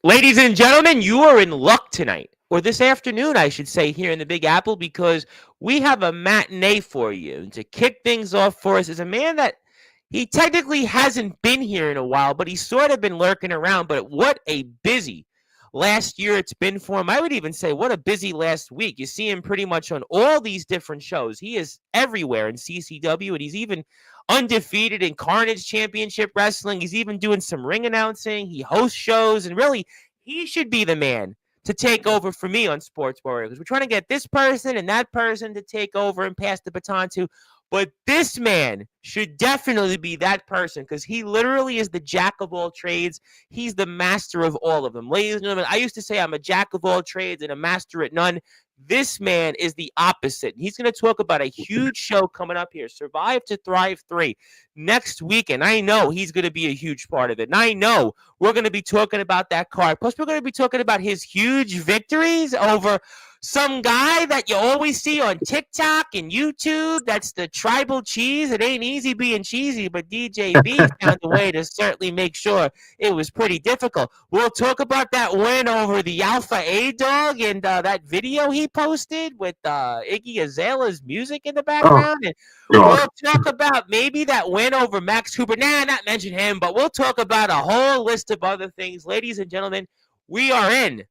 Ladies and gentlemen, you are in luck tonight, or this afternoon, I should say, here in the Big Apple, because we have a matinee for you. And to kick things off for us is a man that he technically hasn't been here in a while, but he's sort of been lurking around. But what a busy last year it's been for him. I would even say what a busy last week. You see him pretty much on all these different shows. He is everywhere in CCW, and he's even undefeated in Carnage Championship Wrestling. He's even doing some ring announcing. He hosts shows, and really, he should be the man to take over for me on Sportswire, because we're trying to get this person and that person to take over and pass the baton to. But this man should definitely be that person, because he literally is the jack of all trades. He's the master of all of them. Ladies and gentlemen, I used to say I'm a jack of all trades and a master at none. This man is the opposite. He's going to talk about a huge show coming up here, Survive to Thrive 3, next weekend. I know he's going to be a huge part of it. And I know we're going to be talking about that card. Plus, we're going to be talking about his huge victories over some guy that you always see on TikTok and YouTube. That's the tribal cheese. It ain't easy being cheesy, but DJB found a way to certainly make sure it was pretty difficult. We'll talk about that win over the Alpha A Dog and that video he posted with Iggy Azalea's music in the background. And we'll talk about maybe that win over Max Cooper. Nah, not mention him, but we'll talk about a whole list of other things. Ladies and gentlemen, we are in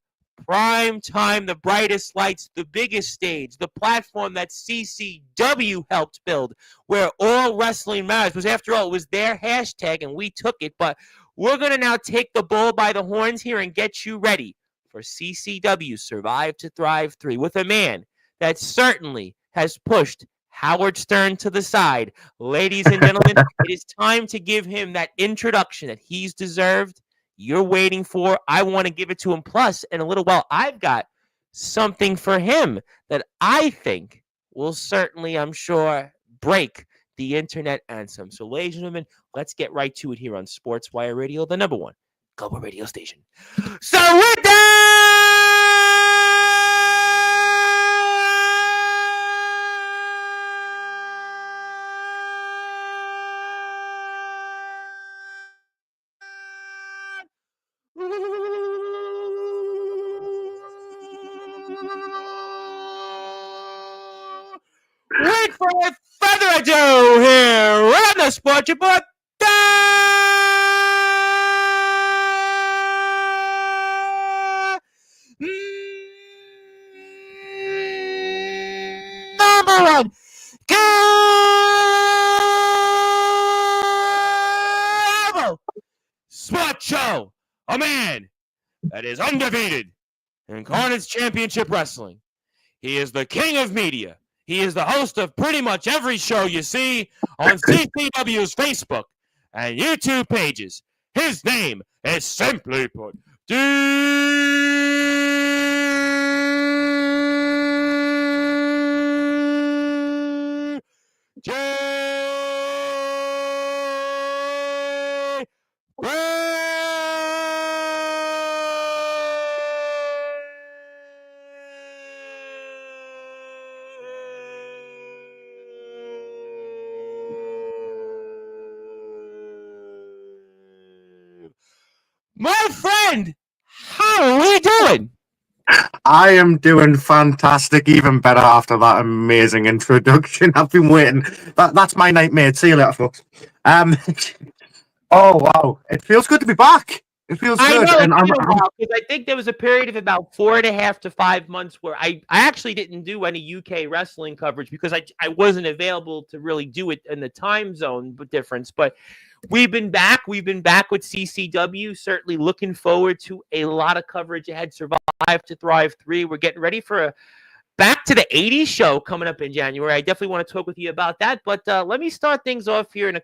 prime time, the brightest lights, the biggest stage, the platform that CCW helped build, where all wrestling matters. Because after all, it was their hashtag and we took it. But we're going to now take the bull by the horns here and get you ready for CCW Survive to Thrive 3 with a man that certainly has pushed Howard Stern to the side. Ladies and gentlemen, it is time to give him that introduction that he's deserved. You're waiting for. I want to give it to him. Plus, in a little while, I've got something for him that I think will certainly, I'm sure, break the internet and some. So, ladies and gentlemen, let's get right to it here on Sportswire Radio, the number one global radio station. So, with that, without further ado, here on the Sports Report, number one global sports show. A man that is undefeated in Carnage Championship Wrestling. He is the king of media. He is the host of pretty much every show you see on CCW's Facebook and YouTube pages. His name is simply put my friend, how are we doing? I am doing fantastic, even better after that amazing introduction. I've been waiting. That's my night, mate. See you later, folks. Oh, wow. It feels good to be back. It feels I good. know And because I think there was a period of about 4.5 to 5 months where I actually didn't do any UK wrestling coverage because I wasn't available to really do it in the time zone difference. But we've been back. We've been back with CCW. Certainly looking forward to a lot of coverage ahead. Survive to Thrive 3. We're getting ready for a Back to the 80s show coming up in January. I definitely want to talk with you about that. But let me start things off here in a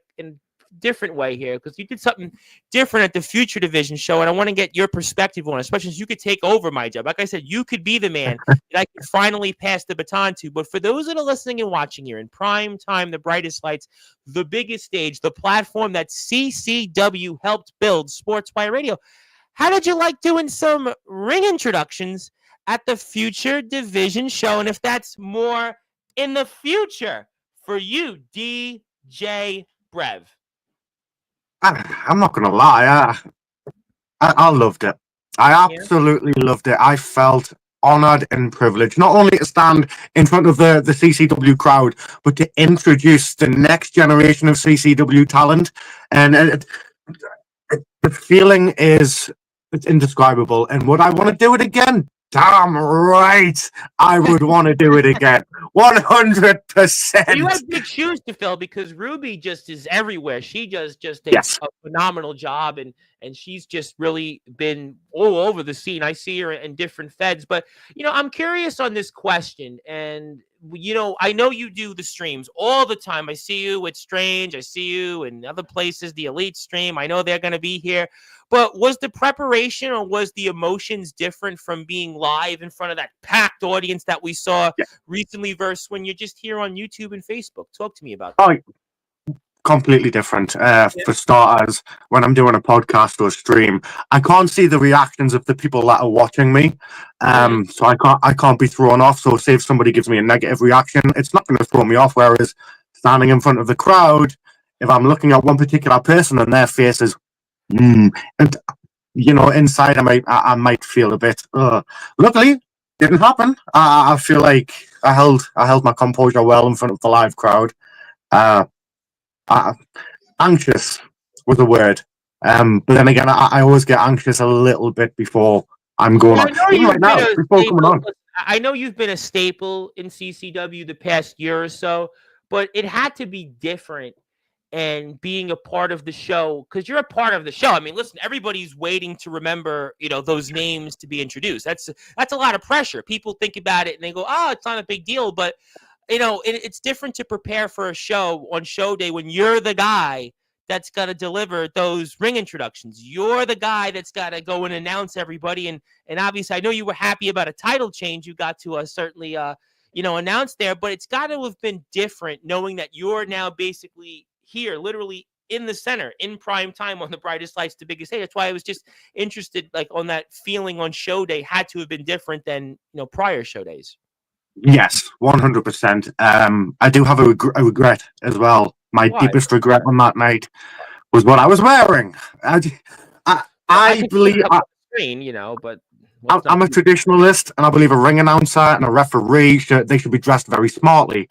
different way here, because you did something different at the Future Division show, and I want to get your perspective on it, especially since you could take over my job. Like I said, you could be the man that I could finally pass the baton to. But for those that are listening and watching here in prime time, the brightest lights, the biggest stage, the platform that CCW helped build, Sportswire Radio, how did you like doing some ring introductions at the Future Division show? And if that's more in the future for you, DJ Brev. I'm not going to lie. I loved it. I Yeah. absolutely loved it. I felt honored and privileged, not only to stand in front of the CCW crowd, but to introduce the next generation of CCW talent. And the feeling is it's indescribable. And would I want to do it again? Damn right, I would want to do it again. Well, you 100%. have big shoes to fill because Ruby just is everywhere. She does just Yes. a phenomenal job, and she's just really been all over the scene. I see her in different feds, but I'm curious on this question. And I know you do the streams all the time. I see you with Strange. I see you in other places. The Elite stream. I know they're going to be here. But was the preparation or was the emotions different from being live in front of that packed audience that we saw Yeah. recently versus when you're just here on YouTube and Facebook? Talk to me about that. Oh, completely different. Yeah. For starters, when I'm doing a podcast or a stream, I can't see the reactions of the people that are watching me. Mm. So I can't be thrown off. So say if somebody gives me a negative reaction, it's not going to throw me off. Whereas standing in front of the crowd, if I'm looking at one particular person and their face is, and inside I might feel a bit. Luckily, didn't happen. I feel like I held my composure well in front of the live crowd. Uh, Anxious was a word. But then again, I always get anxious a little bit before I'm going Well, on. Even right now, before coming on. I know you've been a staple in CCW the past year or so, but it had to be different and being a part of the show because you're a part of the show. I mean, listen, everybody's waiting to remember, those names to be introduced. That's a lot of pressure. People think about it and they go, "Oh, it's not a big deal," but it's different to prepare for a show on show day when you're the guy that's got to deliver those ring introductions. You're the guy that's got to go and announce everybody. And obviously, I know you were happy about a title change. You got to certainly, announce there, but it's got to have been different knowing that you're now basically here, literally in the center, in prime time on the brightest lights, the biggest day. That's why I was just interested, like on that feeling on show day had to have been different than prior show days. Yes, 100%. I do have a regret as well. My Why? deepest regret on that night was what I was wearing. I I could see believe it up on the screen, but let's I'm not a do. traditionalist, and I believe a ring announcer and a referee they should be dressed very smartly.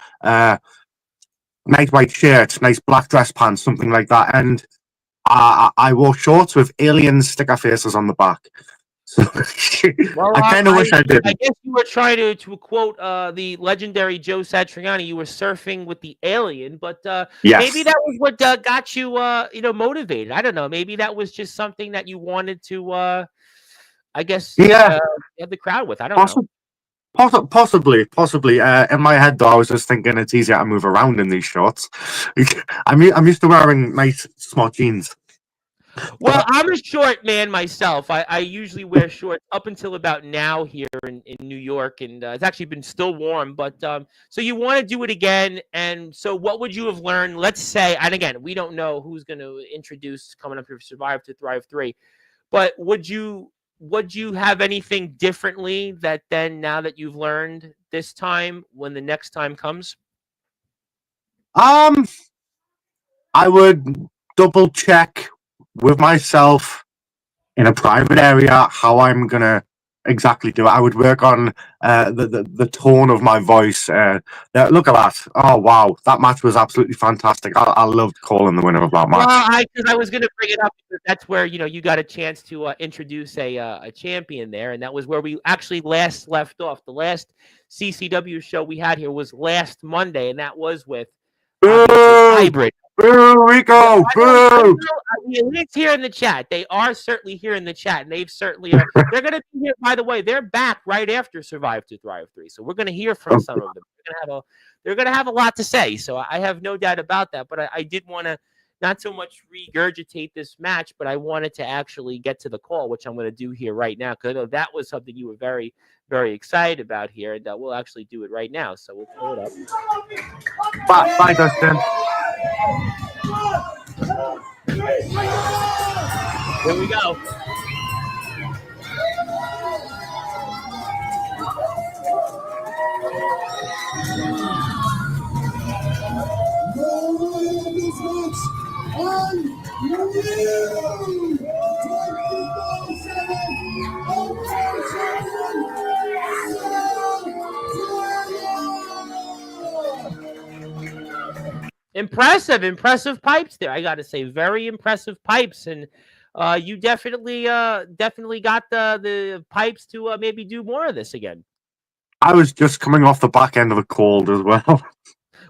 Nice white shirt, nice black dress pants, something like that. And I wore shorts with alien sticker faces on the back. So Well, I kind of wish I I didn't. guess you were trying to quote the legendary Joe Satriani. You were surfing with the alien, but maybe Yes. that was what got you motivated. I don't know. Maybe that was just something that you wanted to I guess Yeah. have the crowd with. I don't know. Possibly. Possibly. In my head, though, I was just thinking it's easier to move around in these shorts. I'm used to wearing nice smart jeans. Well, I'm a short man myself. I usually wear shorts up until about now here in New York, and it's actually been still warm. But so you want to do it again, and so what would you have learned? Let's say, and again, we don't know who's going to introduce coming up here for Survive to Thrive 3, but would you have anything differently that then now that you've learned this time when the next time comes? Um, I would double check with myself in a private area how I'm gonna exactly do it. I would work on the tone of my voice. Look at that! Oh wow, that match was absolutely fantastic. I loved calling the winner of that Well, match. because I was going to bring it up because that's where you got a chance to introduce a champion there, and that was where we actually last left off. The last CCW show we had here was last Monday, and that was with obviously Boo! Hybrid. Boo, Yeah, Rico! I Boo! know, it's here in the chat. They are certainly here in the chat, and they've certainly they're going to be here. By the way, they're back right after Survive to Thrive 3, so we're going to hear from some of them. They're going to have a lot to say, so I have no doubt about that. But I did want to not so much regurgitate this match, but I wanted to actually get to the call, which I'm going to do here right now because I know that was something you were very, very excited about here, and we'll actually do it right now. So we'll pull it up. Bye, Dustin. Here we go. Impressive pipes there. I got to say, very impressive pipes, and you definitely got the pipes to maybe do more of this again. I was just coming off the back end of a cold as well.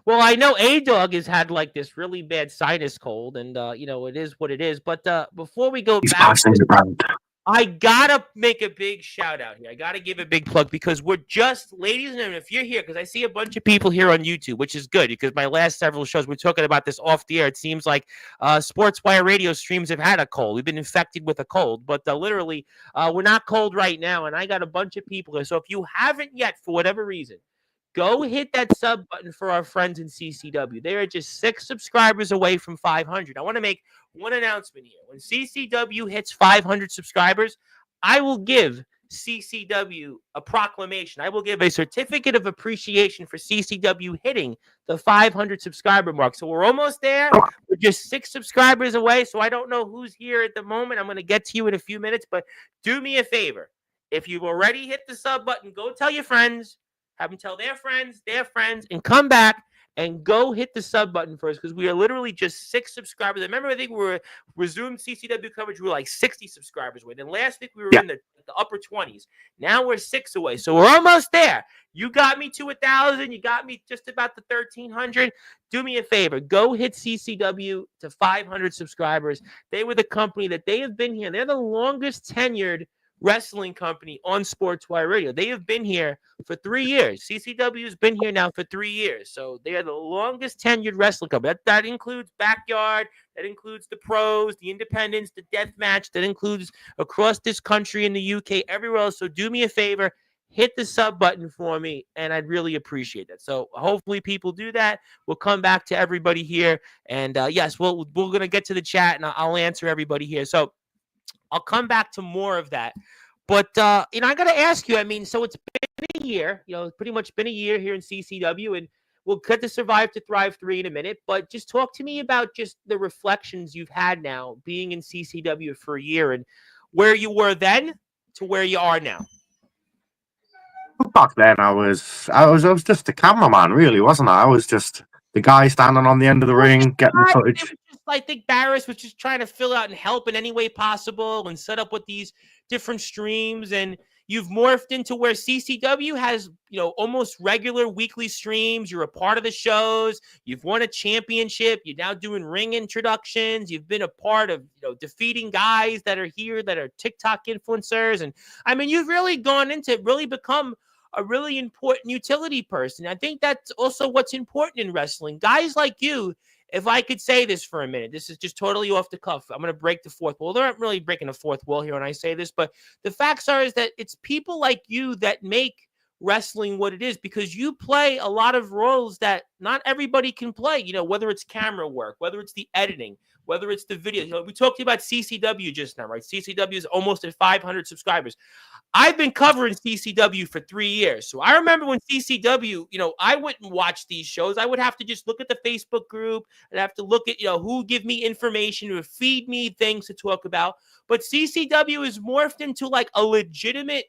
Well, I know A Dog has had like this really bad sinus cold, and it is what it is. But before we go He's back, passing the brand. I gotta make a big shout out here. I gotta give a big plug because we're just, ladies and gentlemen, if you're here, because I see a bunch of people here on YouTube, which is good because my last several shows we're talking about this off the air. It seems like Sportswire radio streams have had a cold. We've been infected with a cold, but literally, we're not cold right now, and I got a bunch of people here. So if you haven't yet, for whatever reason, go hit that sub button for our friends in CCW. They are just 6 subscribers away from 500. I want to make one announcement here. When CCW hits 500 subscribers, I will give CCW a proclamation. I will give a certificate of appreciation for CCW hitting the 500 subscriber mark. So we're almost there. We're just 6 subscribers away. So I don't know who's here at the moment. I'm going to get to you in a few minutes, but do me a favor. If you've already hit the sub button, go tell your friends. Have them tell their friends, and come back and go hit the sub button first because we are literally just 6 subscribers. Remember, I think we were resumed CCW coverage. We were like 60 subscribers away. Then last week we were in the upper 20s. Now we're 6 away. So we're almost there. You got me to 1,000. You got me just about the 1,300. Do me a favor. Go hit CCW to 500 subscribers. They were the company that they have been here. They're the longest tenured wrestling company on Sportswire Radio. They have been here for 3 years. CCW has been here now for 3 years. So they are the longest tenured wrestling company. That includes Backyard. That includes the pros, the independents, the death match. That includes across this country in the UK, everywhere else. So do me a favor. Hit the sub button for me, and I'd really appreciate that. So hopefully people do that. We'll come back to everybody here. And yes, we're going to get to the chat, and I'll answer everybody here. So I'll come back to more of that. But, I got to ask you, I mean, so it's been a year, it's pretty much been a year here in CCW, and we'll cut the Survive to Thrive 3 in a minute, but just talk to me about just the reflections you've had now being in CCW for a year and where you were then to where you are now. Back then, I was just a cameraman, really, wasn't I? I was just the guy standing on the end of the ring, getting the footage. I think Barris was just trying to fill out and help in any way possible and set up with these different streams. And you've morphed into where CCW has, almost regular weekly streams. You're a part of the shows. You've won a championship. You're now doing ring introductions. You've been a part of, defeating guys that are here that are TikTok influencers. And I mean, you've really gone into really become a really important utility person. I think that's also what's important in wrestling. Guys like you, if I could say this for a minute, this is just totally off the cuff. I'm going to break the fourth wall. They're not really breaking the fourth wall here when I say this, but the facts are is that it's people like you that make wrestling what it is because you play a lot of roles that not everybody can play, whether it's camera work, whether it's the editing, whether it's the video. We talked about CCW just now, right? CCW is almost at 500 subscribers. I've been covering CCW for 3 years. So I remember when CCW, I wouldn't watch these shows. I would have to just look at the Facebook group and have to look at, who give me information or feed me things to talk about. But CCW is morphed into like a legitimate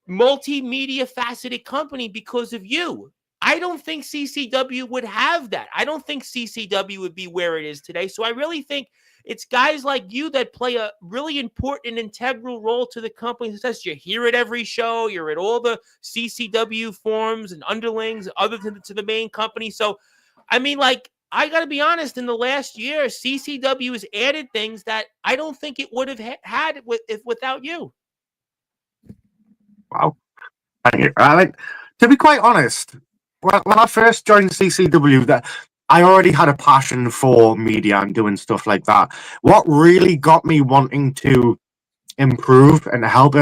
multimedia faceted company because of you. I don't think CCW would have that. I don't think CCW would be where it is today. So I really think it's guys like you that play a really important and integral role to the company's success. You're here at every show. You're at all the CCW forums and underlings other than to the main company. So, I mean, like, I got to be honest, in the last year, CCW has added things that I don't think it would have had without you. Wow. To be quite honest, when I first joined CCW, that I already had a passion for media and doing stuff like that. What really got me wanting to improve and help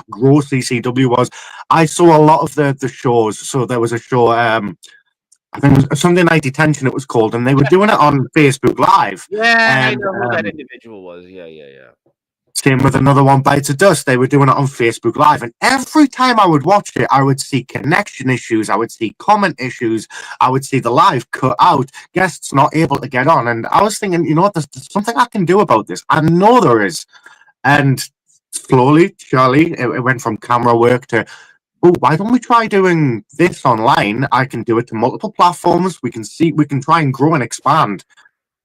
grow CCW was I saw a lot of the shows. So there was a show, I think it was Sunday Night Detention, it was called, and they were doing it on Facebook Live. Yeah, I know who that individual was. Yeah. Same with another one, Bites of Dust. They were doing it on Facebook Live. And every time I would watch it, I would see connection issues. I would see comment issues. I would see the live cut out, guests not able to get on. And I was thinking, there's something I can do about this. I know there is. And slowly, surely, it went from camera work to oh, why don't we try doing this online? I can do it to multiple platforms. We can try and grow and expand.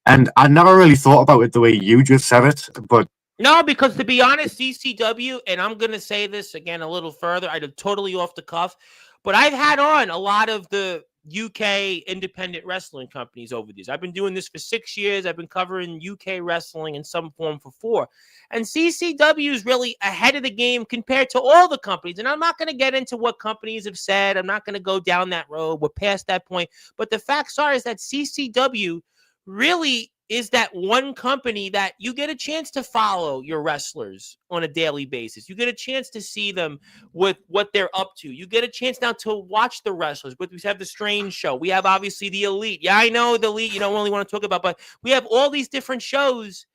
And I never really thought about it the way you just said it, but No, because to be honest, CCW, and I'm going to say this again a little further, I'm totally off the cuff, but I've had on a lot of the UK independent wrestling companies over these. I've been doing this for 6 years. I've been covering UK wrestling in some form for 4. And CCW is really ahead of the game compared to all the companies. And I'm not going to get into what companies have said. I'm not going to go down that road. We're past that point. But the facts are is that CCW really is that one company that you get a chance to follow your wrestlers on a daily basis. You get a chance to see them with what they're up to. You get a chance now to watch the wrestlers. But we have the Strange Show. We have obviously the Elite. Yeah, I know the Elite you don't only want to talk about, but we have all these different shows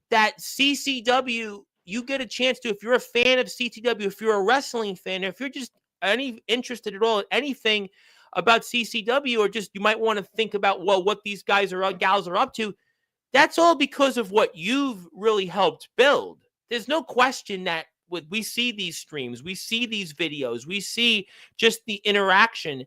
that CCW, you get a chance to, if you're a fan of CCW, if you're a wrestling fan, if you're just interested at all in anything about CCW, or just you might want to think about, well, what these guys or gals are up to, that's all because of what you've really helped build. There's no question that we see these streams, we see these videos, we see just the interaction.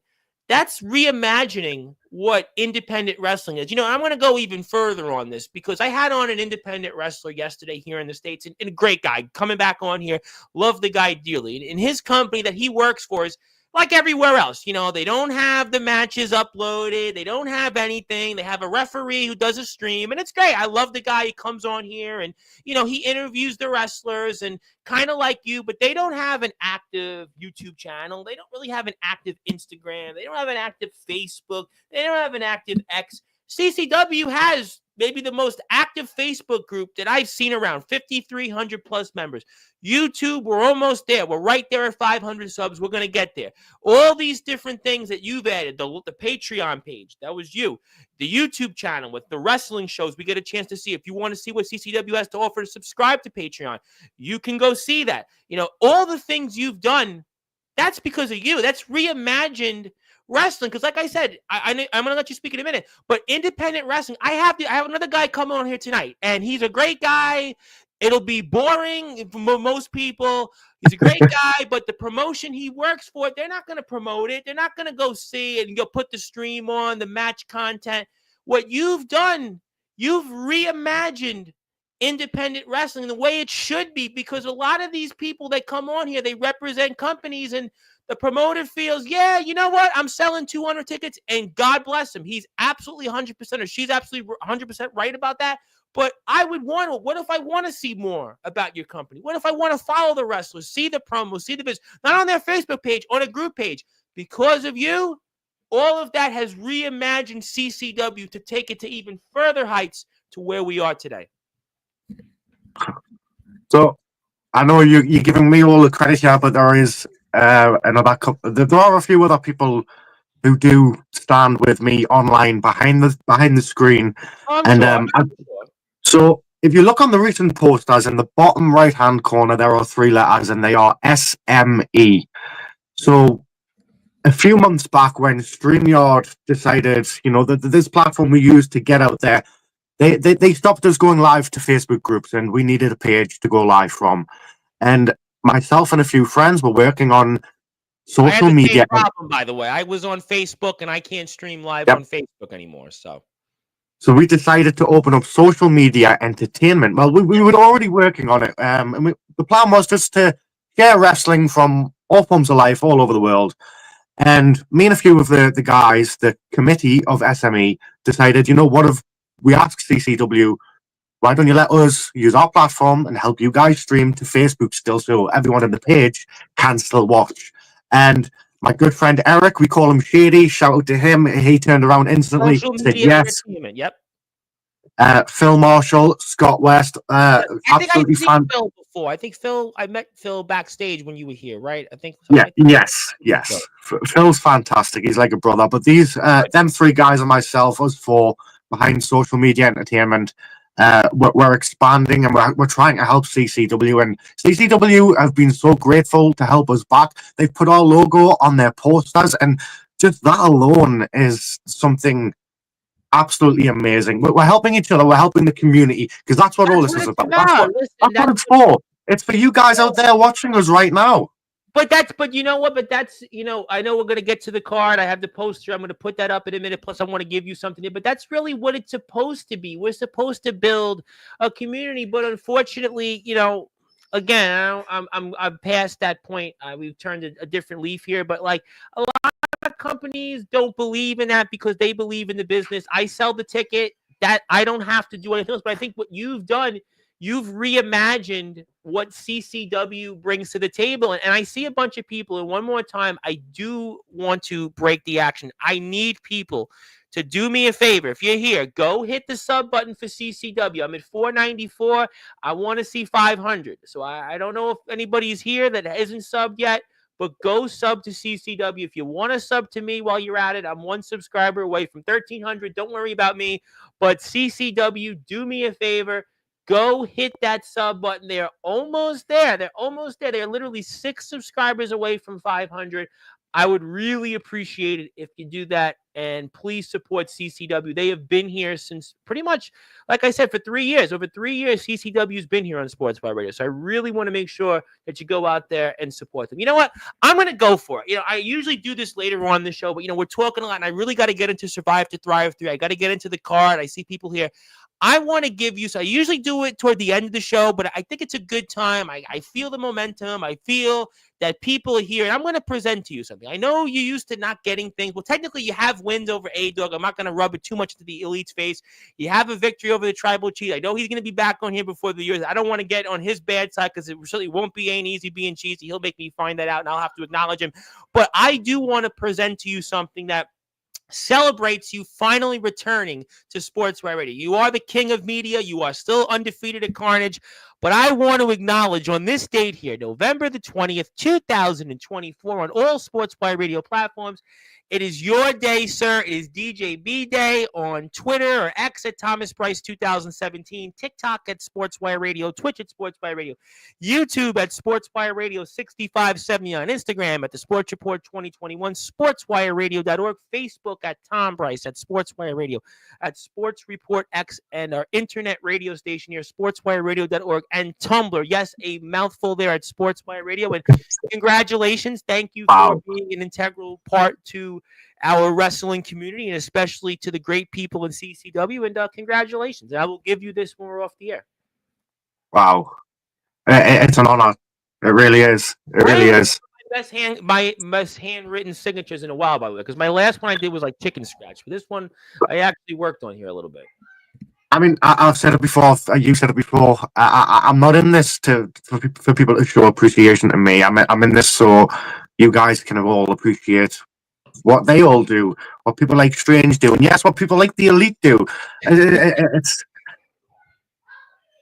That's reimagining what independent wrestling is. I'm going to go even further on this because I had on an independent wrestler yesterday here in the States, and a great guy coming back on here. Love the guy dearly. And his company that he works for is like everywhere else. They don't have the matches uploaded. They don't have anything. They have a referee who does a stream, and it's great. I love the guy. He comes on here and, he interviews the wrestlers and kind of like you, but they don't have an active YouTube channel. They don't really have an active Instagram. They don't have an active Facebook. They don't have an active X. CCW has maybe the most active Facebook group that I've seen around, 5,300 plus members. YouTube, we're almost there. We're right there at 500 subs. We're going to get there. All these different things that you've added, the Patreon page, that was you. The YouTube channel with the wrestling shows, we get a chance to see. If you want to see what CCW has to offer, to subscribe to Patreon, you can go see that. All the things you've done, that's because of you. That's reimagined wrestling. Because like I said, I'm going to let you speak in a minute, but independent wrestling, I have another guy coming on here tonight, and he's a great guy. It'll be boring for most people. He's a great guy, but the promotion he works for, they're not going to promote it. They're not going to go see it and go put the stream on, the match content. What you've done, you've reimagined independent wrestling the way it should be, because a lot of these people that come on here, they represent companies, and the promoter feels, yeah, you know what? I'm selling 200 tickets, and God bless him. He's absolutely 100%, or she's absolutely 100% right about that. But what if I want to see more about your company? What if I want to follow the wrestlers, see the promos, see the biz, not on their Facebook page, on a group page? Because of you, all of that has reimagined CCW to take it to even further heights to where we are today. So I know you're giving me all the credit here, but there is another couple. There are a few other people who do stand with me online behind the screen, so if you look on the recent posters in the bottom right hand corner, there are 3 letters, and they are SME. So a few months back, when StreamYard decided, that this platform we use to get out there, they stopped us going live to Facebook groups, and we needed a page to go live from. And myself and a few friends were working on social media. Same problem, by the way. I was on Facebook, and I can't stream live on Facebook anymore. So we decided to open up social media entertainment. Well, we were already working on it. And the plan was just to share wrestling from all forms of life all over the world. And me and a few of the guys, the committee of SME, decided, what if we ask CCW, why don't you let us use our platform and help you guys stream to Facebook still, so everyone on the page can still watch? And my good friend Eric, we call him Shady, shout out to him. He turned around instantly, said yes. Yep. Phil Marshall, Scott West, absolutely fan. Phil before. I think I met Phil backstage when you were here, right? I think. Yes. Phil's fantastic. He's like a brother. But these, them 3 guys and myself, us 4 behind social media entertainment, we're expanding, and we're trying to help CCW, and CCW have been so grateful to help us back. They've put our logo on their posters, and just that alone is something absolutely amazing. We're helping each other. We're helping the community, because that's what all this is about. That's what it's for. It's for you guys out there watching us right now. But you know what? But that's, I know we're going to get to the card. I have the poster. I'm going to put that up in a minute. Plus, I want to give you something. But that's really what it's supposed to be. We're supposed to build a community. But unfortunately, again, I'm past that point. We've turned a different leaf here. But like a lot of companies don't believe in that because they believe in the business. I sell the ticket. That I don't have to do anything else. But I think what you've done, you've reimagined what CCW brings to the table. And I see a bunch of people. And one more time, I do want to break the action. I need people to do me a favor. If you're here, go hit the sub button for CCW. I'm at 494. I want to see 500. So I don't know if anybody's here that isn't subbed yet, but go sub to CCW. If you want to sub to me while you're at it, I'm one subscriber away from 1,300. Don't worry about me. But CCW, do me a favor. Go hit that sub button. They're almost there. They're almost there. They're literally 6 subscribers away from 500. I would really appreciate it if you do that. And please support CCW. They have been here since pretty much, like I said, for 3 years. Over 3 years, CCW has been here on Sportswire Radio. So I really want to make sure that you go out there and support them. You know what? I'm going to go for it. I usually do this later on in the show, but, we're talking a lot, and I really got to get into Survive to Thrive 3. I got to get into the card. I see people here. I want to give you, so I usually do it toward the end of the show, but I think it's a good time. I feel the momentum. I feel that people are here, and I'm going to present to you something. I know you used to not getting things. Well, technically, you have wins over A-Dog. I'm not going to rub it too much into the Elite's face. You have a victory over the Tribal Chief. I know he's going to be back on here before the year. I don't want to get on his bad side because it certainly won't be Ain't Easy being cheesy. He'll make me find that out, and I'll have to acknowledge him. But I do want to present to you something that celebrates you finally returning to Sportswire Radio. You are the king of media. You are still undefeated at Carnage. But I want to acknowledge on this date here, November the 20th, 2024, on all Sportswire Radio platforms, it is your day, sir. It is DJB Day on Twitter or X at Thomas Price 2017, TikTok at Sportswire Radio, Twitch at Sportswire Radio, YouTube at Sportswire Radio 6570 on Instagram at the Sports Report 2021, SportswireRadio.org, Facebook at Tom Price at Sportswire Radio, at Sports Report X, and our internet radio station here, SportswireRadio.org, and Tumblr. Yes, a mouthful there at Sportswire Radio. And congratulations. Thank you for being an integral part to our wrestling community, and especially to the great people in CCW. And congratulations. And I will give you this when we're off the air. Wow. It's an honor. It really is. It really is. My best handwritten signatures in a while, by the way, because my last one I did was like chicken scratch. But this one I actually worked on here a little bit. I mean, I've said it before. You said it before. I'm not in this for people to show appreciation to me. I'm in this so you guys can all appreciate what they all do, what people like Strange do, and yes, what people like the Elite do. It's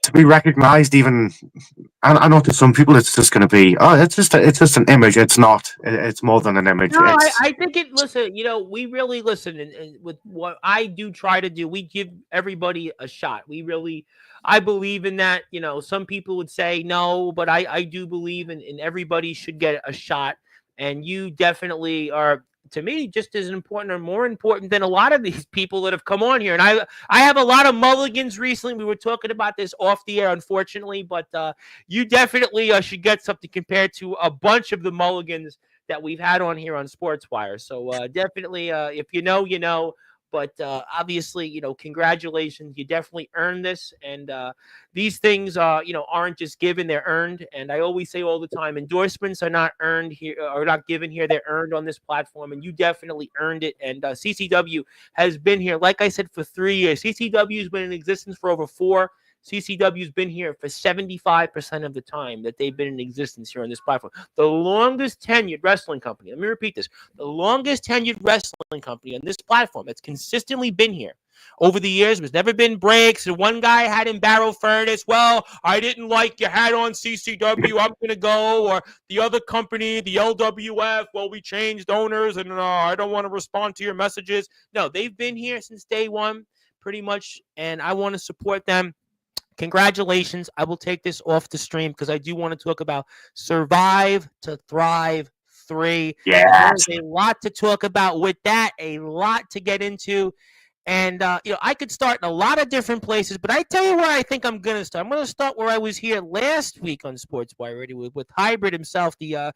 to be recognized. Even I know to some people it's just going to be it's just an image. It's not. It's more than an image. No, I think it. Listen, we really listen, and with what I do try to do, we give everybody a shot. I believe in that. Some people would say no, but I do believe in everybody should get a shot, and you definitely are, to me, just as important or more important than a lot of these people that have come on here. And I have a lot of mulligans recently. We were talking about this off the air, unfortunately, but you definitely should get something compared to a bunch of the mulligans that we've had on here on Sportswire. So definitely, if you know, you know. But obviously, congratulations. You definitely earned this. And these things, aren't just given, they're earned. And I always say all the time, endorsements are not earned here, or not given here. They're earned on this platform. And you definitely earned it. And CCW has been here, like I said, for 3 years. CCW has been in existence for over 4. CCW's been here for 75% of the time that they've been in existence here on this platform. The longest tenured wrestling company, let me repeat this, the longest tenured wrestling company on this platform that's consistently been here over the years. There's never been breaks. And one guy had in Barrow Furnace, well, I didn't like you had on CCW, I'm going to go. Or the other company, the LWF, well, we changed owners and I don't want to respond to your messages. No, they've been here since day one, pretty much, and I want to support them. Congratulations. I will take this off the stream because I do want to talk about Survive to Thrive 3. Yeah. There's a lot to talk about with that, a lot to get into. And, I could start in a lot of different places, but I tell you where I think I'm going to start. I'm going to start where I was here last week on Sportswire Radio with Hybrid himself, the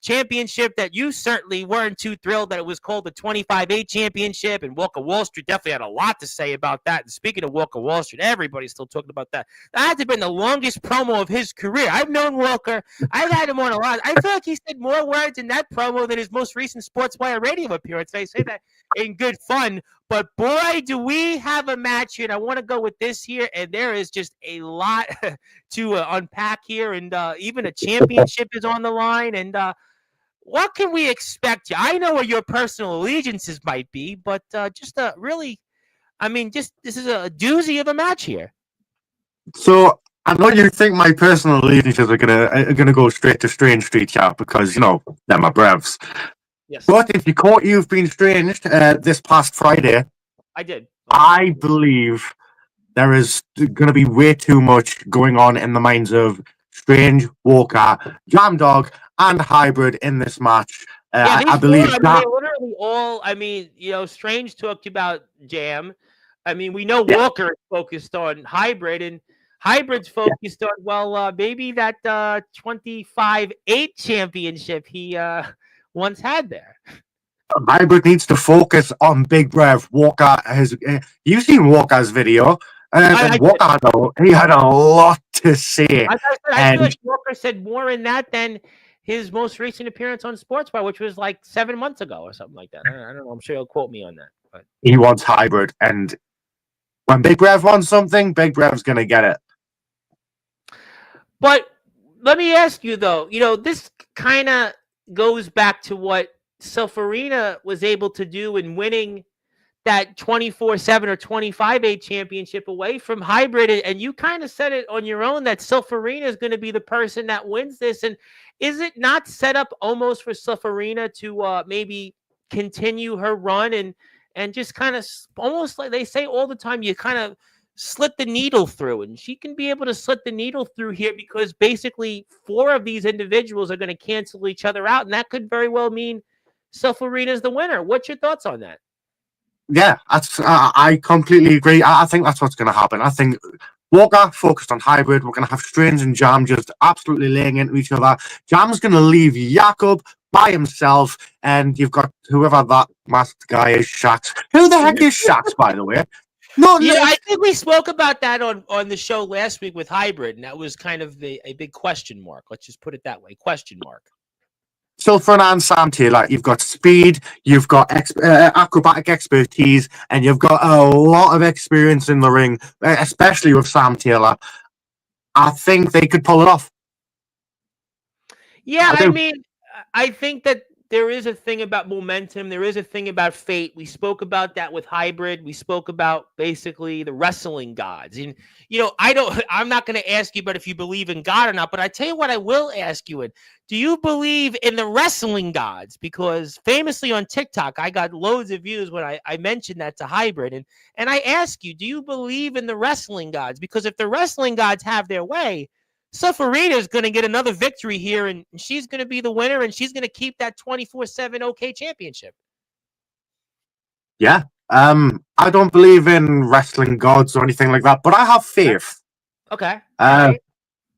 championship that you certainly weren't too thrilled that it was called the 25-8 championship, and Walker Wall Street definitely had a lot to say about that. And speaking of Walker Wall Street, everybody's still talking about that. That had to have been the longest promo of his career. I've known Walker. I've had him on a lot. I feel like he said more words in that promo than his most recent Sportswire radio appearance. I say that in good fun. But boy, do we have a match here, and I want to go with this here, and there is just a lot to unpack here, and even a championship is on the line, and what can we expect? I know where your personal allegiances might be, but just really, I mean, just this is a doozy of a match here. So I know you think my personal allegiances are gonna go straight to Strange Street, yeah, because they're my brevs. Yes. But if you caught You've Been Stranged this past Friday, I did. I believe there is going to be way too much going on in the minds of Strange, Walker, Jam Dog, and Hybrid in this match. I believe that. They literally all. I mean, Strange talked about Jam. I mean, we know Walker is focused on Hybrid, and Hybrid's focused on maybe that 25-8 championship he once had there. Hybrid needs to focus on Big Brev. Walker has. You've seen Walker's video. He had a lot to say. I feel like Walker said more in that than his most recent appearance on Sportswire, which was like 7 months ago or something like that. I don't know. I'm sure he'll quote me on that. But he wants Hybrid, and when Big Brev wants something, Big Brev's gonna get it. But let me ask you though. This kind of goes back to what Self Arena was able to do in winning that 24/7 or 25-8 championship away from Hybrid, and you kind of said it on your own that Self Arena is going to be the person that wins this. And is it not set up almost for Self Arena to maybe continue her run and just kind of almost like they say all the time, you kind of slit the needle through, and she can be able to slit the needle through here because basically 4 of these individuals are going to cancel each other out, and that could very well mean Self Arena is the winner. What's your thoughts on that? Yeah, I completely agree. I think that's what's going to happen. I think Walker focused on Hybrid. We're going to have Strange and Jam just absolutely laying into each other. Jam's going to leave Jakob by himself, and you've got whoever that masked guy is, Shax. Who the heck is Shax, by the way? I think we spoke about that on the show last week with Hybrid, and that was kind of a big question mark. Let's just put it that way, question mark. So for an Sam Taylor, you've got speed, you've got acrobatic expertise, and you've got a lot of experience in the ring, especially with Sam Taylor. I think they could pull it off. Yeah, I mean, I think that there is a thing about momentum. There is a thing about fate. We spoke about that with Hybrid. We spoke about basically the wrestling gods. And, I'm not going to ask you about if you believe in God or not, but I tell you what I will ask you in. Do you believe in the wrestling gods? Because famously on TikTok, I got loads of views when I mentioned that to Hybrid. And I ask you, do you believe in the wrestling gods? Because if the wrestling gods have their way, Self Arena is going to get another victory here, and she's going to be the winner, and she's going to keep that 24/7 OK championship. Yeah. I don't believe in wrestling gods or anything like that, but I have faith. Okay. I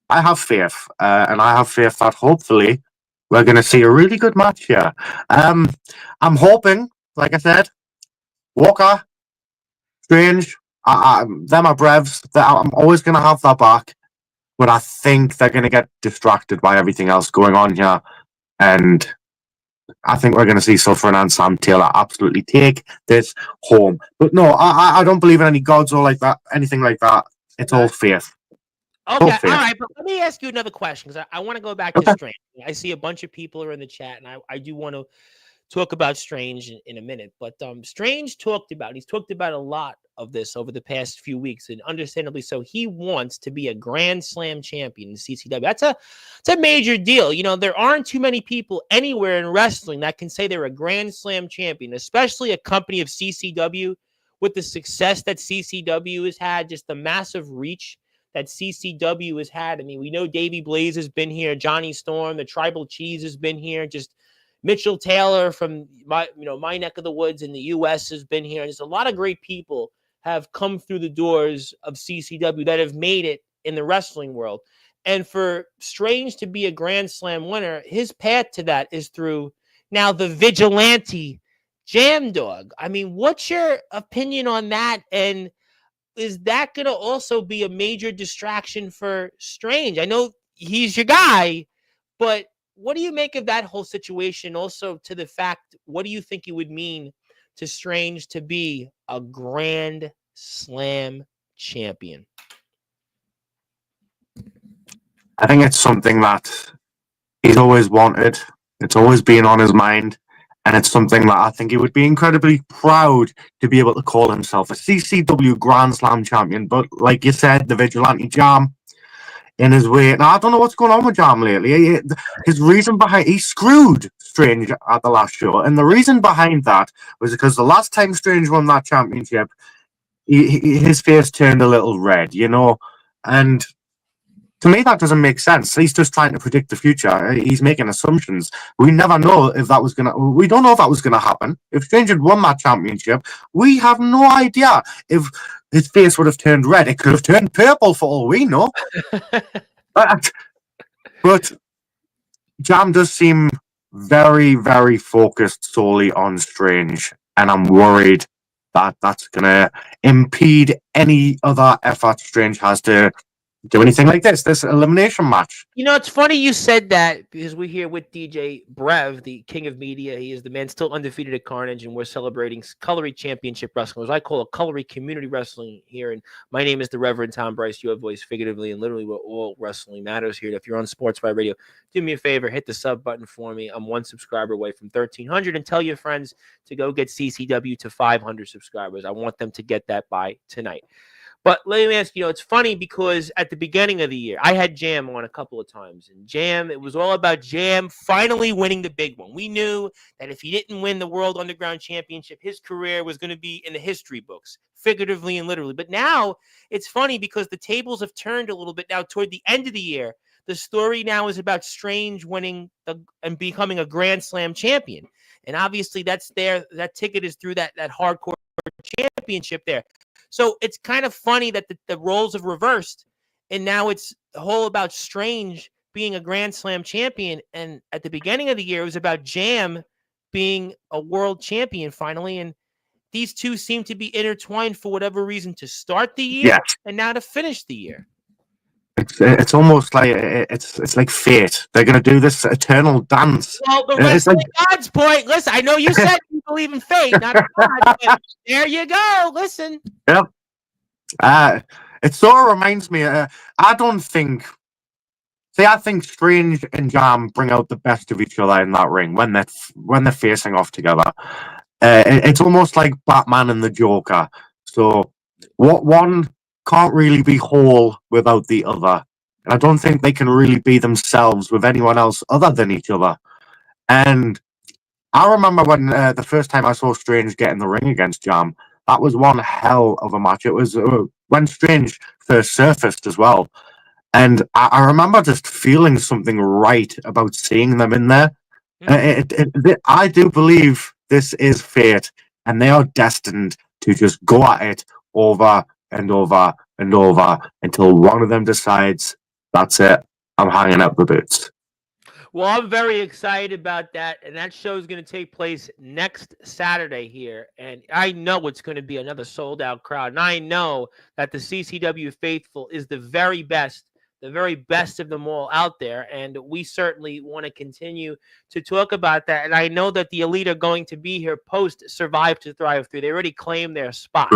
have faith, and I have faith that hopefully we're going to see a really good match here. I'm hoping, like I said, Walker, Strange, they're my brevs. I'm always going to have that back. But I think they're going to get distracted by everything else going on here. And I think we're going to see Suffering and Sam Taylor absolutely take this home. But no, I don't believe in any gods or like that, anything like that. It's all faith. Okay, all right. But let me ask you another question because I want to go back to Strange. I see a bunch of people are in the chat, and I do want to talk about Strange in a minute. But Strange he's talked about a lot of this over the past few weeks, and understandably so. He wants to be a Grand Slam champion in CCW. It's a major deal. There aren't too many people anywhere in wrestling that can say they're a Grand Slam champion, especially a company of CCW with the success that CCW has had, just the massive reach that CCW has had. I mean, we know Davey Blaze has been here, Johnny Storm, the Tribal Cheese has been here, just Mitchell Taylor from my neck of the woods in the U.S. has been here. There's a lot of great people have come through the doors of CCW that have made it in the wrestling world. And for Strange to be a Grand Slam winner, his path to that is through now the vigilante Jam Dog. I mean, what's your opinion on that? And is that going to also be a major distraction for Strange? I know he's your guy, but what do you make of that whole situation? Also, to the fact, what do you think it would mean to Strange to be a Grand Slam champion? I think it's something that he's always wanted. It's always been on his mind. And it's something that I think he would be incredibly proud to be able to call himself a CCW Grand Slam champion. But like you said, the Vigilante Jam in his way. Now, I don't know what's going on with Jam lately. His reason behind... He screwed Strange at the last show. And the reason behind that was because the last time Strange won that championship, his face turned a little red, you know? And... to me, that doesn't make sense. He's just trying to predict the future. He's making assumptions. We never know if that was gonna. We don't know if that was gonna happen. If Strange had won that championship, we have no idea if his face would have turned red. It could have turned purple for all we know. But Jam does seem very, very focused solely on Strange, and I'm worried that that's gonna impede any other effort Strange has to do anything like this elimination match. You know, it's funny you said that because we're here with DJ Brev, the king of media. He is the man still undefeated at Carnage, and we're celebrating Colory Championship Wrestling, as I call it, Colory Community Wrestling here. And my name is the Reverend Tom Bryce. You have voice figuratively and literally where all wrestling matters here. If you're on Sportzwire Radio, do me a favor, hit the sub button for me. I'm one subscriber away from 1,300, and tell your friends to go get CCW to 500 subscribers. I want them to get that by tonight. But let me ask you, it's funny because at the beginning of the year, I had Jam on a couple of times. And Jam, it was all about Jam finally winning the big one. We knew that if he didn't win the World Underground Championship, his career was going to be in the history books, figuratively and literally. But now it's funny because the tables have turned a little bit now toward the end of the year. The story now is about Strange winning and becoming a Grand Slam champion. And obviously that's there. That ticket is through that hardcore championship there. So it's kind of funny that the roles have reversed, and now it's all about Strange being a Grand Slam champion. And at the beginning of the year, it was about Jam being a world champion finally. And these two seem to be intertwined for whatever reason to start the year and now to finish the year. It's almost like it's like fate. They're going to do this eternal dance. Well, the rest of God's point. Listen, I know you said you believe in fate, not in God, but there you go. Listen. Yep. It sort of reminds me. I don't think. See, I think Strange and Jam bring out the best of each other in that ring when they're facing off together. It's almost like Batman and the Joker. So, what one can't really be whole without the other. And I don't think they can really be themselves with anyone else other than each other. And I remember when the first time I saw Strange get in the ring against Jam, that was one hell of a match. It was when Strange first surfaced as well. And I remember just feeling something right about seeing them in there. I do believe this is fate, and they are destined to just go at it over and over and over until one of them decides, that's it, I'm hanging up the boots. Well, I'm very excited about that, and that show is going to take place next Saturday here, and I know it's going to be another sold-out crowd, and I know that the CCW faithful is the very best of them all out there, and we certainly want to continue to talk about that, and I know that the Elite are going to be here post-Survive to Thrive 3. They already claimed their spot.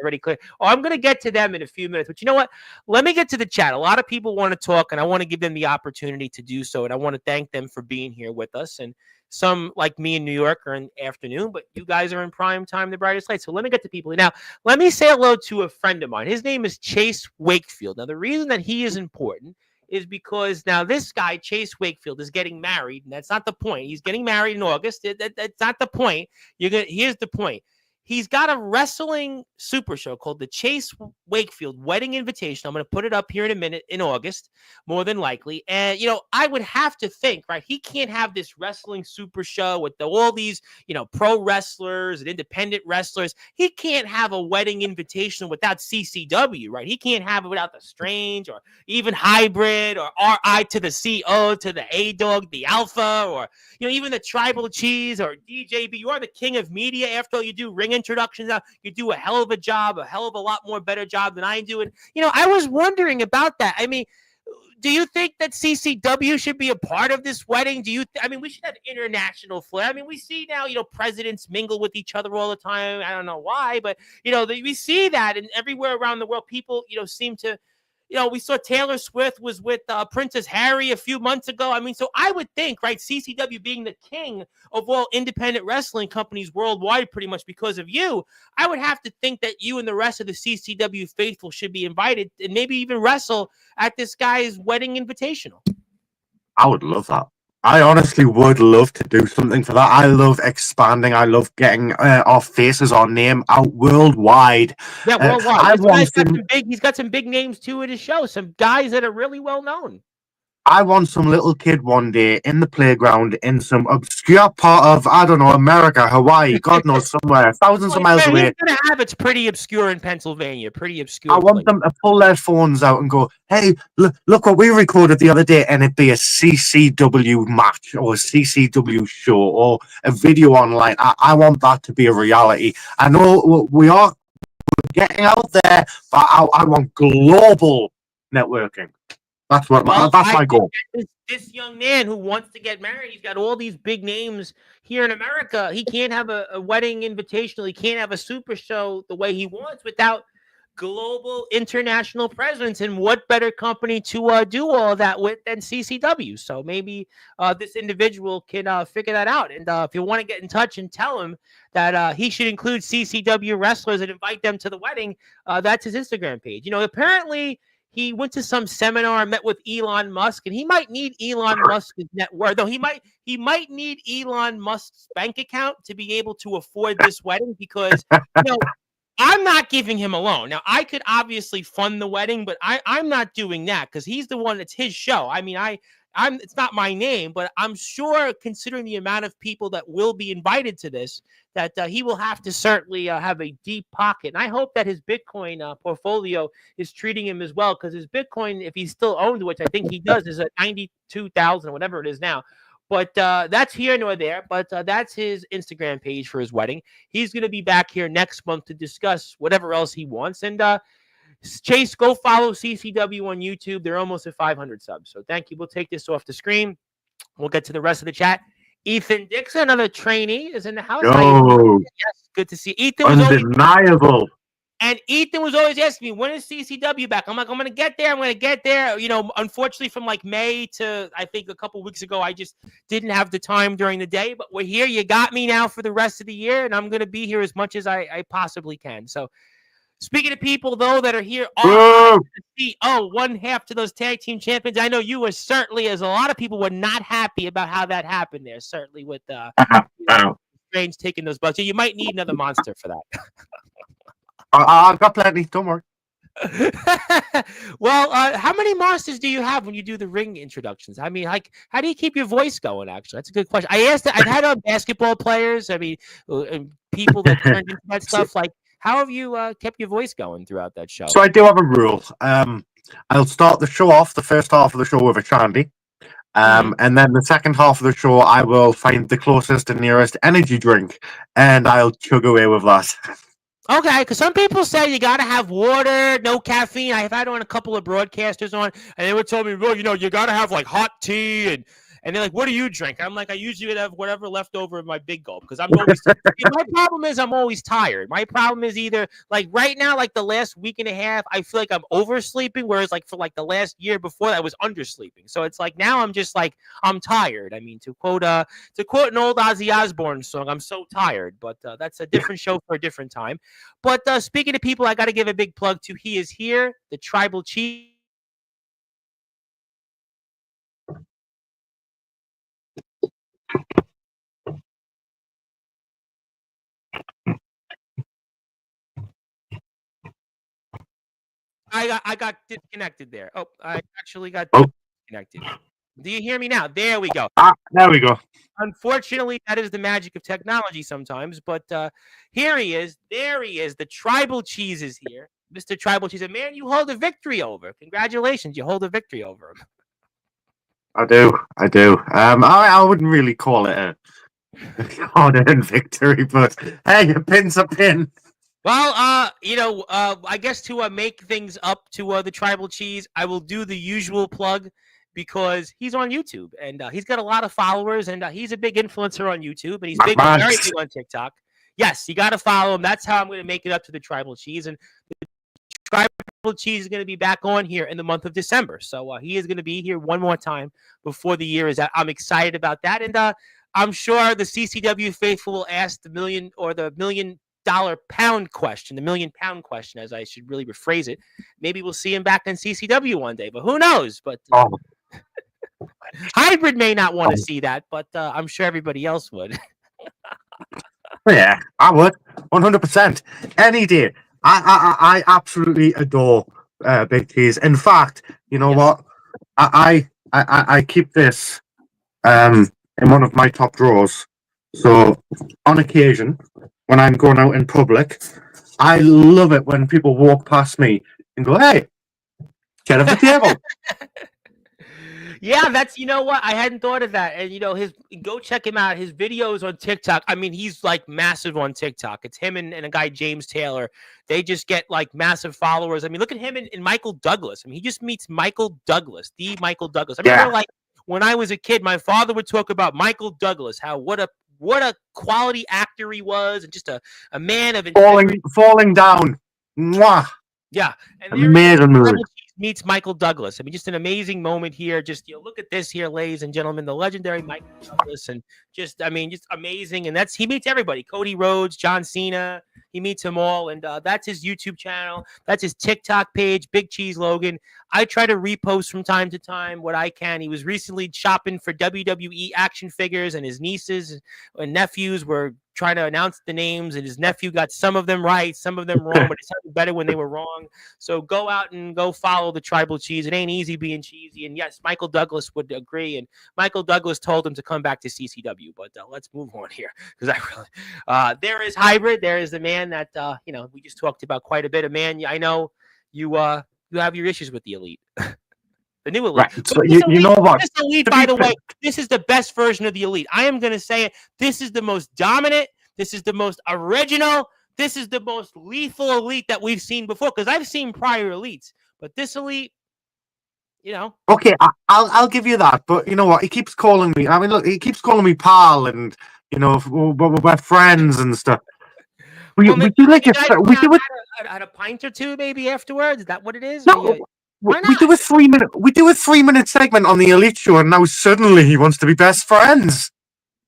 Already clear. Oh, I'm going to get to them in a few minutes, but you know what? Let me get to the chat. A lot of people want to talk, and I want to give them the opportunity to do so, and I want to thank them for being here with us. And some, like me in New York, are in the afternoon, but you guys are in prime time, the brightest light. So let me get to people. Now, let me say hello to a friend of mine. His name is Chase Wakefield. Now, the reason that he is important is because now this guy, Chase Wakefield, is getting married, and that's not the point. He's getting married in August. That's not the point. Here's the point. He's got a wrestling super show called the Chase Wakefield Wedding Invitation. I'm going to put it up here in a minute in August, more than likely. And, I would have to think, right, he can't have this wrestling super show with all these, pro wrestlers and independent wrestlers. He can't have a wedding invitation without CCW, right? He can't have it without the Strange or even Hybrid or RI to the CO to the A-Dog, the Alpha, or, even the Tribal Cheese or DJB. You are the king of media. After all, you do ring introductions. You do a hell of a job, a hell of a lot more better job than I do. And, I was wondering about that. I mean, do you think that CCW should be a part of this wedding? We should have international flair. I mean, we see now, presidents mingle with each other all the time. I don't know why, but, we see that, and everywhere around the world, people, seem to, we saw Taylor Swift was with Princess Harry a few months ago. I mean, so I would think, right, CCW being the king of all independent wrestling companies worldwide, pretty much because of you, I would have to think that you and the rest of the CCW faithful should be invited and maybe even wrestle at this guy's wedding invitational. I would love that. I honestly would love to do something for that. I love expanding. I love getting our faces, our name out worldwide. Yeah, worldwide. He's got some big names too at his show. Some guys that are really well known. I want some little kid one day in the playground in some obscure part of, I don't know, America, Hawaii, God knows, somewhere, thousands of miles away. He's going to have it's pretty obscure in Pennsylvania, pretty obscure. I want them to pull their phones out and go, hey, look what we recorded the other day, and it'd be a CCW match or a CCW show or a video online. I want that to be a reality. I know we're getting out there, but I want global networking. That's my goal. This young man who wants to get married, he's got all these big names here in America. He can't have a wedding invitational. He can't have a super show the way he wants without global international presence. And what better company to do all that with than CCW? So maybe this individual can figure that out. And if you want to get in touch and tell him that he should include CCW wrestlers and invite them to the wedding, that's his Instagram page. Apparently he went to some seminar, met with Elon Musk, and he might need Elon Musk's net worth. Though he might need Elon Musk's bank account to be able to afford this wedding because I'm not giving him a loan. Now, I could obviously fund the wedding, but I'm not doing that because he's the one. It's his show. I mean, it's not my name, but I'm sure, considering the amount of people that will be invited to this, that he will have to certainly have a deep pocket. And I hope that his Bitcoin portfolio is treating him as well, because his Bitcoin, if he still owns, which I think he does, is at 92,000 or whatever it is now. But that's here nor there. But that's his Instagram page for his wedding. He's going to be back here next month to discuss whatever else he wants. And Chase, go follow CCW on YouTube. They're almost at 500 subs. So thank you. We'll take this off the screen. We'll get to the rest of the chat. Ethan Dixon, another trainee, is in the house. Yes, good to see. Ethan was undeniable. And Ethan was always asking me, when is CCW back? I'm like, I'm going to get there. I'm going to get there. Unfortunately, from like May to I think a couple weeks ago, I just didn't have the time during the day. But we're here. You got me now for the rest of the year, and I'm going to be here as much as I possibly can. So, speaking of people, though, that are here, one half to those tag team champions. I know you were certainly, as a lot of people were not happy about how that happened there, certainly with Strange taking those butts. So you might need another monster for that. I've got plenty. Don't worry. Well, how many monsters do you have when you do the ring introductions? I mean, like, how do you keep your voice going? Actually, that's a good question. I asked that. I've had basketball players. I mean, people that turned into that stuff. Like, how have you kept your voice going throughout that show? So I do have a rule. I'll start the show off, the first half of the show, with a shandy. And then the second half of the show, I will find the closest and nearest energy drink, and I'll chug away with that. Okay, because some people say you got to have water, no caffeine. I've had on a couple of broadcasters on, and they would tell me, well, you got to have like hot tea, and they're like, what do you drink? I'm like, I usually have whatever left over in my big gulp, because I'm always, my problem is I'm always tired. My problem is either, like right now, like the last week and a half, I feel like I'm oversleeping, whereas like for like the last year before that, I was undersleeping. So it's like now I'm just like, I'm tired. I mean, to quote an old Ozzy Osbourne song, I'm so tired, but that's a different show for a different time. But speaking of people, I got to give a big plug to He Is Here, the Tribal Chief. I got disconnected there. Oh, I actually got Oh. disconnected. Do you hear me now? There we go. There we go. Unfortunately, that is the magic of technology sometimes. But here he is. There he is. The Tribal Cheese is here. Mr. Tribal Cheese. And man, you hold a victory over. Congratulations. You hold a victory over him. I do. I wouldn't really call it a hard-earned victory, but hey, a pin's a pin. Well, I guess to make things up to the Tribal Cheese, I will do the usual plug because he's on YouTube and he's got a lot of followers and he's a big influencer on YouTube and he's very big on TikTok. Yes, you got to follow him. That's how I'm going to make it up to the Tribal Cheese. And the Tribal Cheese is going to be back on here in the month of December. So he is going to be here one more time before the year is out. I'm excited about that. And I'm sure the CCW faithful will ask the $1 million pound question, the $1 million question, as I should really rephrase it. Maybe we'll see him back in CCW one day, but who knows? But Hybrid may not want to see that, but I'm sure everybody else would. Yeah, I would 100% any day. I absolutely adore Big Cheese. In fact, you know what? I keep this in one of my top drawers. So on occasion, when I'm going out in public, I love it when people walk past me and go, "Hey, get off the table." Yeah, that's, you know what? I hadn't thought of that. And, go check him out. His videos on TikTok. I mean, he's like massive on TikTok. It's him and a guy, James Taylor. They just get like massive followers. I mean, look at him and Michael Douglas. I mean, he just meets Michael Douglas, the Michael Douglas. I mean, like when I was a kid, my father would talk about Michael Douglas, what a quality actor he was, and just a man of falling down. Mwah. Yeah, and amazing movie. Meets Michael Douglas. I mean, just an amazing moment here. Just look at this here, ladies and gentlemen, the legendary Michael Douglas, and just amazing. And he meets everybody: Cody Rhodes, John Cena. He meets them all, and that's his YouTube channel. That's his TikTok page, Big Cheese Logan. I try to repost from time to time what I can. He was recently shopping for WWE action figures, and his nieces and nephews were trying to announce the names, and his nephew got some of them right, some of them wrong, but it sounded better when they were wrong. So go out and go follow the Tribal Cheese. It ain't easy being cheesy. And yes, Michael Douglas would agree. And Michael Douglas told him to come back to CCW. But let's move on here because there is Hybrid. There is the man that we just talked about quite a bit. A man, I know you have your issues with the Elite. The new Elite. Right. So you know what? This Elite, by the way, this is the best version of the Elite. I am going to say it. This is the most dominant. This is the most original. This is the most lethal Elite that we've seen before. Because I've seen prior Elites, but this Elite, Okay, I'll give you that. But you know what? He keeps calling me. I mean, look, he keeps calling me pal, and we're friends and stuff. We do like we do it at a pint or two, maybe afterwards. Is that what it is? No. We do a 3-minute segment on the Elite Show, and now suddenly he wants to be best friends.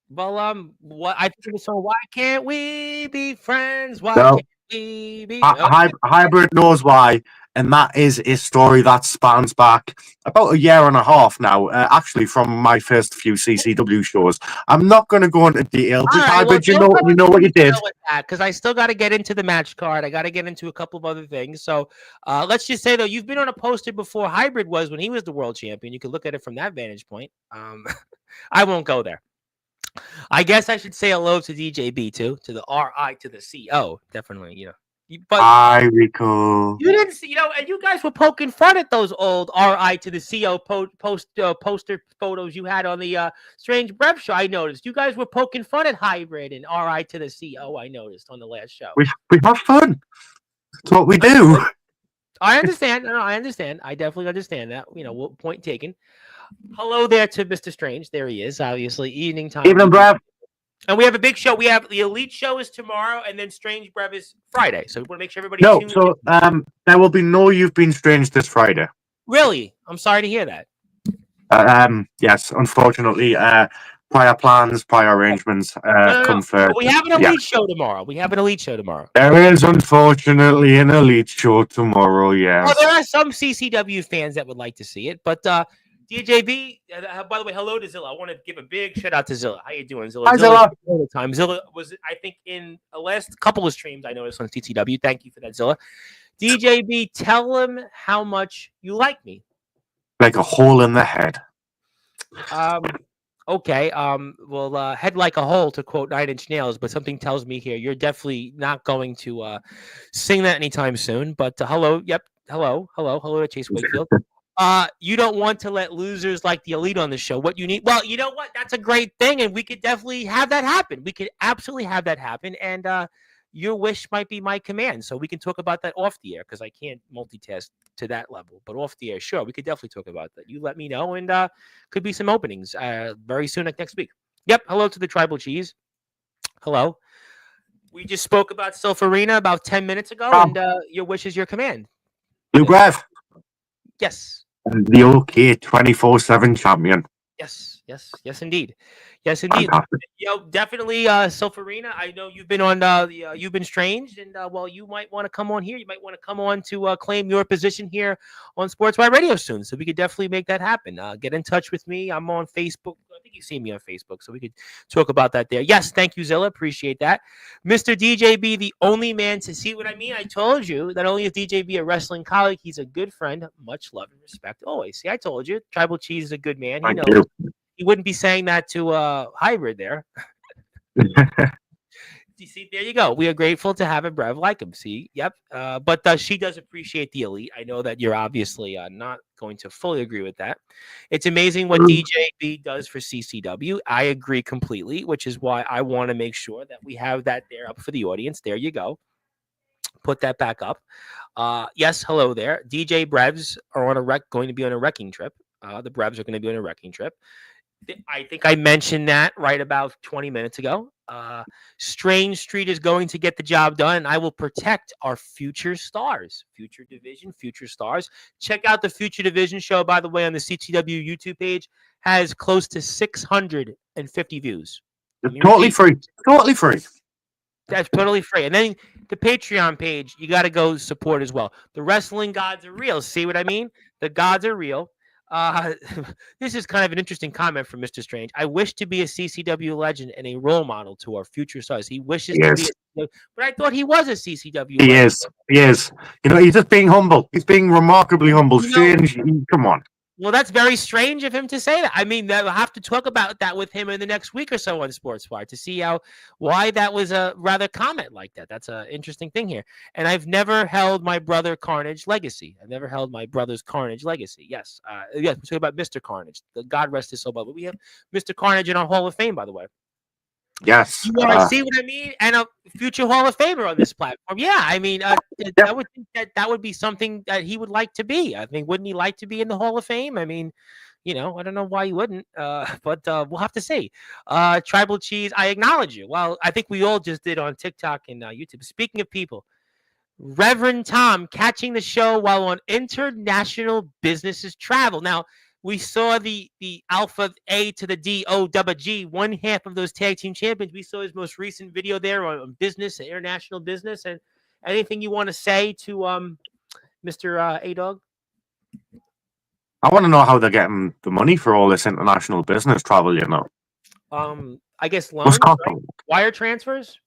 Well, what I think so. Why can't we be friends? Why can't we be? Hybrid knows why, and that is a story that spans back about a year and a half now. Actually, from my first few CCW shows. I'm not going to go into detail. Hybrid, you know what you did. Because I still got to get into the match card. I got to get into a couple of other things. So let's just say though, you've been on a poster before. Hybrid was when he was the world champion. You can look at it from that vantage point. I won't go there. I guess I should say hello to DJB too, to the RI to the CO. Definitely, But I recall. You didn't see, and you guys were poking fun at those old RI to the CO poster photos you had on the Strange Brev show. I noticed you guys were poking fun at Hybrid and RI to the CO. I noticed on the last show. We have fun. That's what we do. I understand. No, I understand. I definitely understand that. Point taken. Hello there to Mr. Strange. There he is. Obviously, evening time. Evening, Brev. And we have a big show. We have the Elite show is tomorrow, and then Strange Brev is Friday. So we want to make sure everybody. There will be no You've Been Strange this Friday. Really? I'm sorry to hear that. Yes, unfortunately, prior plans, prior arrangements come first. We have an Elite show tomorrow. There is unfortunately an Elite show tomorrow. Yeah. Well, there are some CCW fans that would like to see it, but DJB, by the way, hello to Zilla. I want to give a big shout out to Zilla. How you doing, Zilla? Hi, Zilla's Zilla. all the time. Zilla was, I think, in the last couple of streams I noticed on CTW. Thank you for that, Zilla. DJB, tell him how much you like me. Like a hole in the head. Okay. Well, head like a hole, to quote Nine Inch Nails, but something tells me here you're definitely not going to sing that anytime soon. But hello, yep, hello to Chase Wakefield. You don't want to let losers like the Elite on the show. What you need, well, you know what? That's a great thing, and we could definitely have that happen. We could absolutely have that happen, and your wish might be my command. So we can talk about that off the air because I can't multitask to that level. But off the air, sure, we could definitely talk about that. You let me know, and could be some openings very soon, like next week. Yep. Hello to the Tribal Cheese. Hello. We just spoke about Sylph Arena about 10 minutes ago, and your wish is your command. Blue Breath. Yes. The OK 24/7 champion. Yes, indeed. Yes, indeed. Fantastic. Definitely, Sylph Arena. I know you've been on you've been Strange, and well, you might want to come on here. You might want to come on to claim your position here on Sportswire Radio soon. So we could definitely make that happen. Get in touch with me. I'm on Facebook. I think you see me on Facebook, so we could talk about that there. Yes, thank you, Zilla. Appreciate that. Mr. DJB, the only man to see what I mean. I told you that only if DJB a wrestling colleague, he's a good friend, much love and respect. Always. See, I told you. Tribal Cheese is a good man. He Thank knows. you. He wouldn't be saying that to Hybrid there. You see, there you go. We are grateful to have a Brev like him. See, yep. But she does appreciate the Elite. I know that you're obviously not going to fully agree with that. It's amazing what DJB does for CCW. I agree completely, which is why I want to make sure that we have that there up for the audience. There you go. Put that back up. Yes, hello there. DJ Brevs are on going to be on a wrecking trip. The Brevs are going to be on a wrecking trip. I think I mentioned that right about 20 minutes ago. Strange Street is going to get the job done, and I will protect our future stars, future division, future stars. Check out the Future Division show, by the way, on the CTW YouTube page. Has close to 650 views. Totally free. Totally free. That's totally free. And then the Patreon page, you got to go support as well. The wrestling gods are real. See what I mean? The gods are real. This is kind of an interesting comment from Mr. Strange. I wish to be a CCW legend and a role model to our future stars. He wishes to be, but I thought he was a CCW legend. He is. You know, he's just being humble. He's being remarkably humble. Strange. Come on. Well, that's very strange of him to say that. I mean, we'll have to talk about that with him in the next week or so on Sportswire to see why that was a rather comment like that. That's an interesting thing here. And I've never held my brother Carnage legacy. I've never held my brother's Carnage legacy. Yes. Yes, we're talking about Mr. Carnage. God rest his soul. But we have Mr. Carnage in our Hall of Fame, by the way. Yes. You see what I mean? And a future Hall of Famer on this platform. Yeah, I mean, I would think that would be something that he would like to be. I mean, wouldn't he like to be in the Hall of Fame? I mean, I don't know why he wouldn't, but we'll have to see. Tribal Cheese, I acknowledge you. Well, I think we all just did on TikTok and YouTube. Speaking of people, Reverend Tom catching the show while on international businesses travel. Now, we saw the Alpha A to the D O double G, one half of those tag team champions. We saw his most recent video there on business, international business. And anything you want to say to Mr. A-Dog? I want to know how they're getting the money for all this international business travel, I guess loans, right? Wire transfers?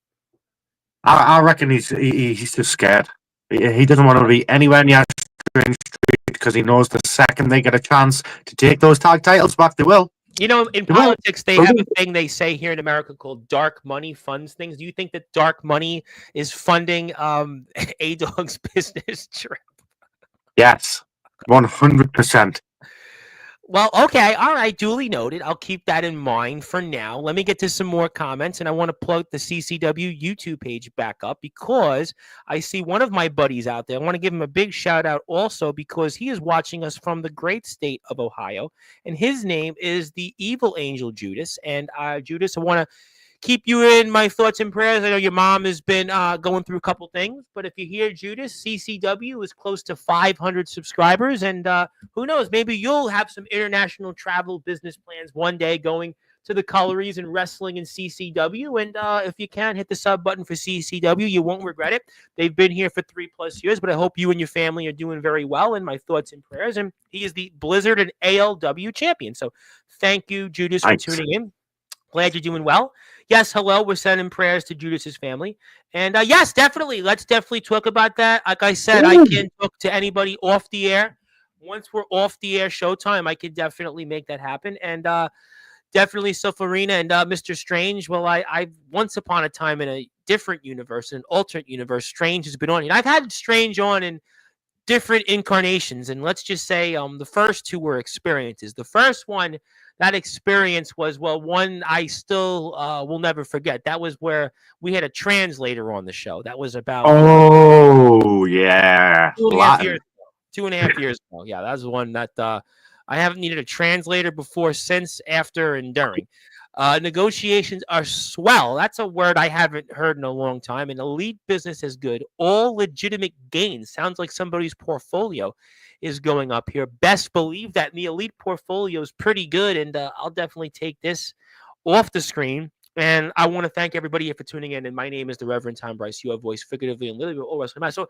I reckon he's just scared. He doesn't want to be anywhere near Strange Street because he knows the second they get a chance to take those tag titles back, they will. In politics, they have a thing they say here in America called dark money funds things. Do you think that dark money is funding A-Dog's business trip? Yes, 100%. Well, okay. All right. Duly noted. I'll keep that in mind for now. Let me get to some more comments, and I want to plug the CCW YouTube page back up because I see one of my buddies out there. I want to give him a big shout out also because he is watching us from the great state of Ohio, and his name is the Evil Angel Judas. And Judas, I want to keep you in my thoughts and prayers. I know your mom has been going through a couple things, but if you hear Judas, CCW is close to 500 subscribers, and who knows, maybe you'll have some international travel business plans one day going to the colleries and wrestling in CCW. And if you can, hit the sub button for CCW. You won't regret it. They've been here for 3+ years, but I hope you and your family are doing very well. And my thoughts and prayers. And he is the Blizzard and ALW champion. So thank you, Judas, for tuning in. Glad you're doing well. Yes, hello. We're sending prayers to Judas's family. And yes, definitely. Let's definitely talk about that. Like I said, I can't talk to anybody off the air. Once we're off the air showtime, I could definitely make that happen. And definitely Farina and Mr. Strange. Well, I once upon a time in a different universe, an alternate universe, Strange has been on. And I've had Strange on in different incarnations. And let's just say the first two were experiences. The first one, that experience was, well, one I still will never forget. That was where we had a translator on the show. That was about yeah, 2.5 years ago. 2.5 years ago. Yeah, that was the one that I haven't needed a translator before, since, after, and during. Negotiations are swell. That's a word I haven't heard in a long time. And elite business is good. All legitimate gains. Sounds like somebody's portfolio is going up here. Best believe that. And the elite portfolio is pretty good. And I'll definitely take this off the screen. And I want to thank everybody here for tuning in. And my name is the Reverend Tom Bryce, your voice, figuratively and literally, all wrestling match. So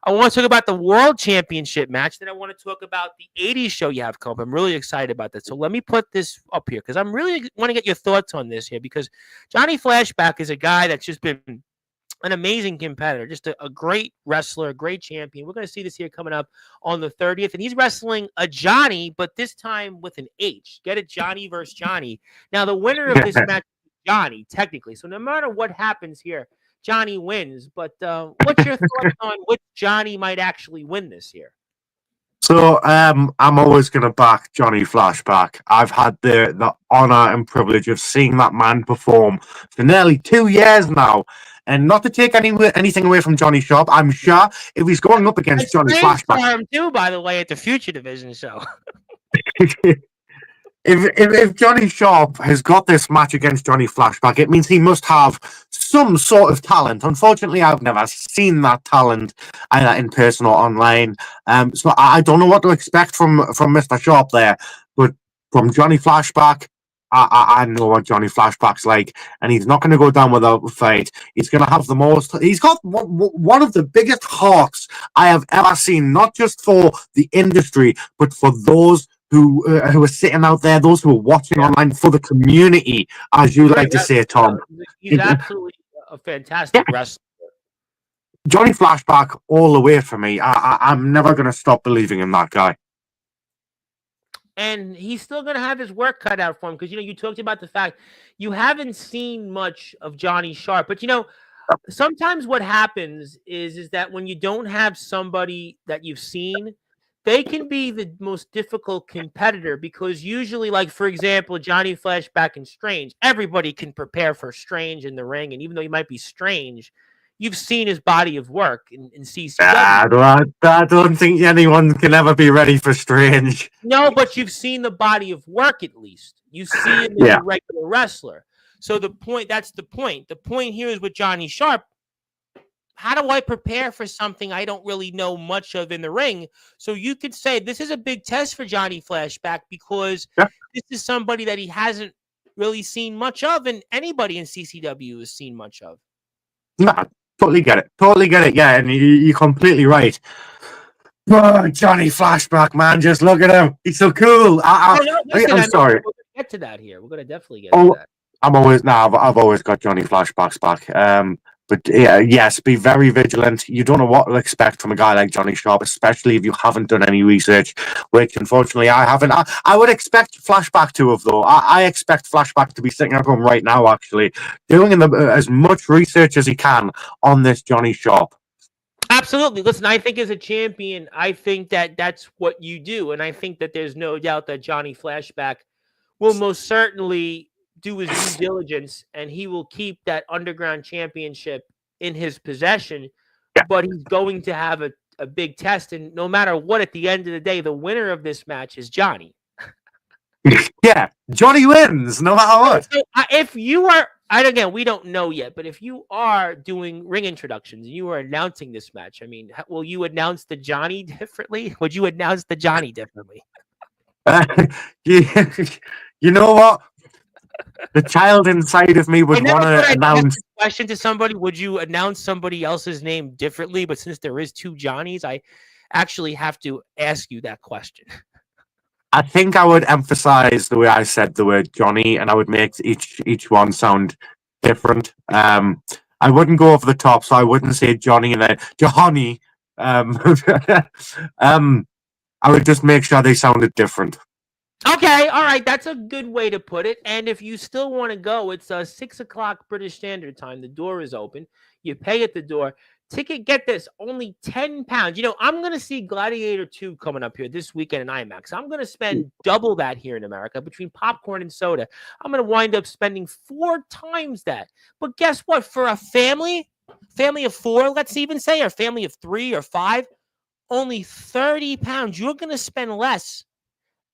I want to talk about the World Championship match. Then I want to talk about the 80s show you have coming up. I'm really excited about that. So let me put this up here, because I'm really want to get your thoughts on this here, because Johnny Flashback is a guy that's just been an amazing competitor, just a great wrestler, a great champion. We're going to see this here coming up on the 30th. And he's wrestling a Johnny, but this time with an H. Get it? Johnny versus Johnny. Now, the winner of this match Johnny, technically. So no matter what happens here, Johnny wins. But what's your thoughts on which Johnny might actually win this year? So I'm always going to back Johnny Flashback. I've had the honor and privilege of seeing that man perform for nearly 2 years now. And not to take anything away from Johnny Sharp, I'm sure if he's going up against Johnny Flashback, him too, by the way, at the Future Division show. If Johnny Sharp has got this match against Johnny Flashback, it means he must have some sort of talent. Unfortunately, I've never seen that talent either in person or online. So I don't know what to expect from Mr. Sharp there. But from Johnny Flashback, I know what Johnny Flashback's like, and he's not going to go down without a fight. He's going to have the most. He's got one of the biggest hearts I have ever seen, not just for the industry, but for those who are sitting out there, those who are watching online, for the community, as you like to say, Tom. He's absolutely a fantastic wrestler. Johnny Flashback all the way for me. I'm never going to stop believing in that guy. And he's still going to have his work cut out for him, because, you talked about the fact you haven't seen much of Johnny Sharp. But, sometimes what happens is that when you don't have somebody that you've seen, they can be the most difficult competitor, because usually, like, for example, Johnny Flashback and Strange, everybody can prepare for Strange in the ring. And even though he might be Strange, you've seen his body of work in CCW. I don't think anyone can ever be ready for Strange. No, but you've seen the body of work at least. You see him as a regular wrestler. So that's the point. The point here is with Johnny Sharp. How do I prepare for something I don't really know much of in the ring? So you could say this is a big test for Johnny Flashback, because this is somebody that he hasn't really seen much of, and anybody in CCW has seen much of. No, totally get it. Yeah, and you're completely right. Oh, Johnny Flashback, man, just look at him. He's so cool. I'm sorry. We're going to get to that here. We're going to definitely get to that. I've always got Johnny Flashback's back. But yes, be very vigilant. You don't know what to expect from a guy like Johnny Sharp, especially if you haven't done any research, which unfortunately I haven't. I would expect Flashback to have, though. I expect Flashback to be sitting at home right now, actually, doing as much research as he can on this Johnny Sharp. Absolutely. Listen, I think as a champion, I think that that's what you do. And I think that there's no doubt that Johnny Flashback will most certainly do his due diligence, and he will keep that underground championship in his possession. But he's going to have a big test, and no matter what, at the end of the day, the winner of this match is Johnny. Yeah, Johnny wins no matter what. So, if you are, and again, we don't know yet, but if you are doing ring introductions and you are announcing this match, I mean, will you announce the Johnny differently? Would you announce the Johnny differently? You know what? The child inside of me would want to announce. Question to somebody: would you announce somebody else's name differently? But since there is two Johnnies, I actually have to ask you that question. I think I would emphasize the way I said the word Johnny, and I would make each one sound different. I wouldn't go over the top, so I wouldn't say Johnny and then Johnny. I would just make sure they sounded different. Okay, all right, that's a good way to put it. And if you still want to go, it's 6 o'clock British Standard Time. The door is open. You pay at the door. Ticket, get this, only £10. You know, I'm going to see Gladiator 2 coming up here this weekend in IMAX. I'm going to spend double that here in America between popcorn and soda. I'm going to wind up spending 4 times that. But guess what? For a family of 4, let's even say, or family of 3 or 5, only £30. You're going to spend less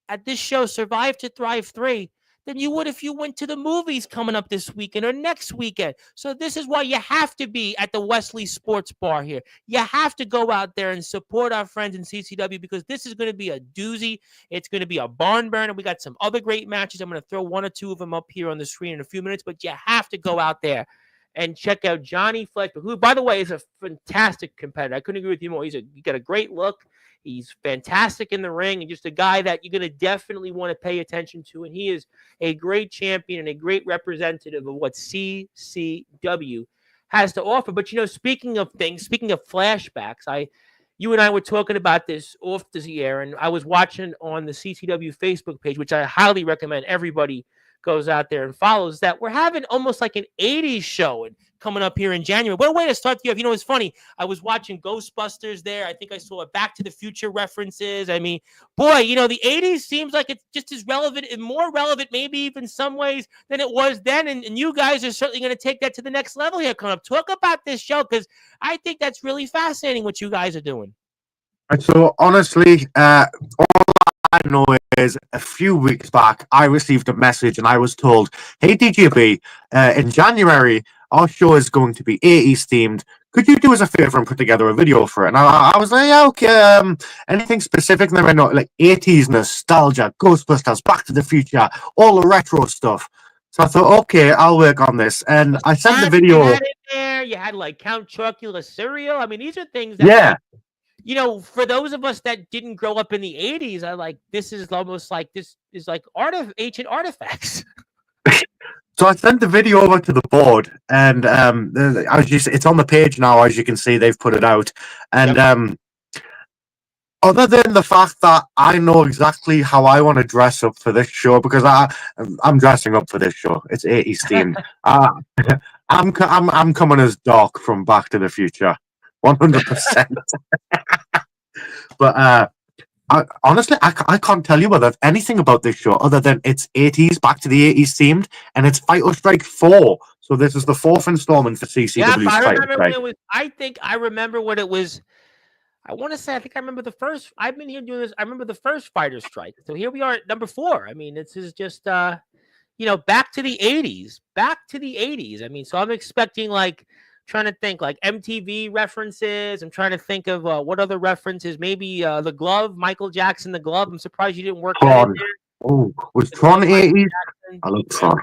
at this show, Survive to Thrive 3, than you would if you went to the movies coming up this weekend or next weekend. So this is why you have to be at the Wesley Sports Bar here. You have to go out there and support our friends in CCW because this is going to be a doozy. It's going to be a barn burner. We got some other great matches. I'm going to throw 1 or 2 of them up here on the screen in a few minutes, but you have to go out there and check out Johnny Fletcher, who, by the way, is a fantastic competitor. I couldn't agree with you more. He got a great look. He's fantastic in the ring and just a guy that you're going to definitely want to pay attention to. And he is a great champion and a great representative of what CCW has to offer. But, you know, speaking of flashbacks, you and I were talking about this off the air, and I was watching on the CCW Facebook page, which I highly recommend everybody goes out there and follows, that we're having almost like an 80s show and coming up here in January. What a way to start the year. You know, it's funny. I was watching Ghostbusters there. I think I saw Back to the Future references. I mean, boy, you know, the 80s seems like it's just as relevant and more relevant, maybe even some ways, than it was then. And you guys are certainly going to take that to the next level here coming up. Talk about this show, because I think that's really fascinating what you guys are doing. So, honestly, I know is a few weeks back, I received a message and I was told, hey, DJB, in January, our show is going to be 80s themed. Could you do us a favor and put together a video for it? And I was like, yeah, okay. Anything specific? And they were not like 80s nostalgia, Ghostbusters, Back to the Future, all the retro stuff. So I thought, okay, I'll work on this. And I sent the video. You had it there. You had like Count Chocula cereal. I mean, these are things that, you know, for those of us that didn't grow up in the 80s, I like, this is almost like, this is like ancient artifacts. So I sent the video over to the board, and it's on the page now, as you can see, they've put it out. And other than the fact that I know exactly how I want to dress up for this show, because I'm dressing up for this show, it's 80s themed. I'm coming as Doc from Back to the Future, 100%. But honestly, I can't tell you whether anything about this show other than it's 80s, Back to the 80s themed, and it's Fighter Strike 4. So this is the 4th installment for CCW's Fighter Strike. I think I remember what it was. I want to say, I think I remember the first. I've been here doing this. I remember the first Fighter Strike. So here we are at number 4. I mean, this is just, you know, back to the 80s. Back to the 80s. I mean, so I'm expecting like, trying to think like MTV references. I'm trying to think of what other references. Maybe the glove, Michael Jackson, the glove. I'm surprised you didn't work that in there. Oh, was Tron 80s? I love Tron.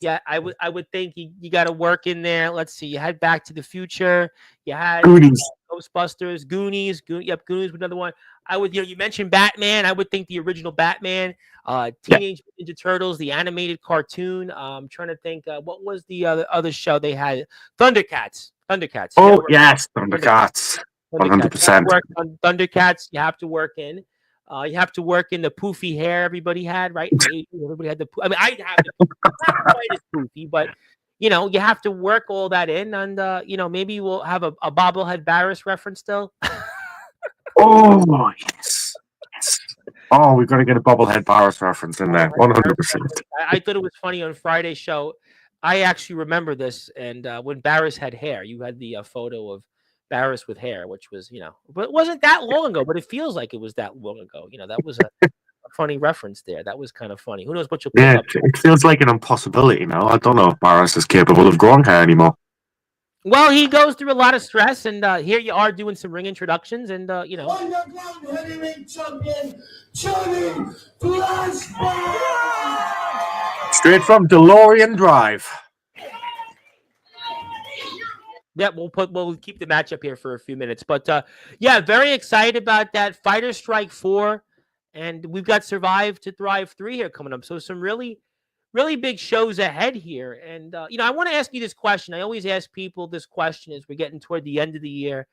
Yeah, I would think you got to work in there. Let's see. You had Back to the Future. You had Goonies. Ghostbusters, Goonies. Goonies was another one. You mentioned Batman. I would think the original Batman, Teenage Mutant Ninja Turtles, the animated cartoon. I'm trying to think, what was the other show they had? Thundercats. Oh, yes, Thundercats. 100%. On Thundercats, you have to work in. You have to work in the poofy hair everybody had, right? Everybody had I mean, I have not quite as poofy, but you know, you have to work all that in, and you know, maybe we'll have a bobblehead Barris reference still. Oh yes. Oh, we've got to get a bobblehead Barris reference in there, 100%. I thought it was funny on Friday's show. I actually remember this, and when Barris had hair, you had the photo of Barris with hair, which was, you know, but it wasn't that long ago, but it feels like it was that long ago. You know, that was a funny reference there. That was kind of funny. Who knows what you'll pick up. It feels like an impossibility now. I don't know if Barris is capable of growing hair anymore. Well, he goes through a lot of stress, and here you are doing some ring introductions, and you know. Underground heavyweight champion, Johnny Flashback! Straight from DeLorean Drive. Yeah, we'll keep the matchup here for a few minutes, but yeah, very excited about that. Fighter Strike 4, and we've got Survive to Thrive 3 here coming up. So some really big shows ahead here. And I want to ask you this question. I always ask people this question as we're getting toward the end of the year,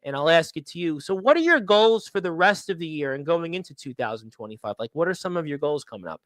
and I'll ask it to you. So, what are your goals for the rest of the year and going into 2025? Like, what are some of your goals coming up?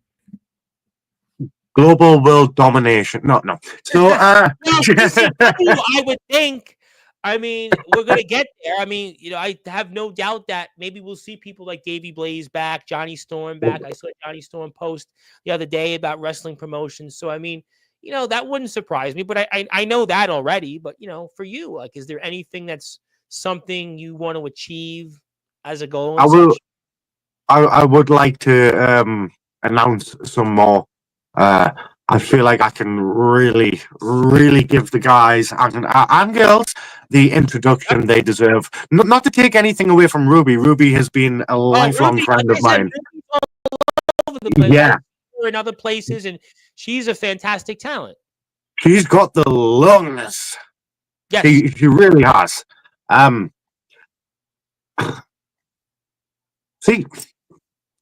Global world domination. No. So, Well, I would think. I mean, we're gonna get there. I mean, I have no doubt that maybe we'll see people like Davey Blaze back, Johnny Storm back. I saw Johnny Storm post the other day about wrestling promotions. So, I mean, that wouldn't surprise me. But I know that already. But for you, like, is there anything that's something you want to achieve as a goal? I would like to announce some more. I feel like I can really, really give the guys and girls the introduction they deserve. Not to take anything away from Ruby. Ruby has been a lifelong friend of mine. All over the place. Yeah, In other places, and she's a fantastic talent. she's got the lungs. Yes, she really has. See,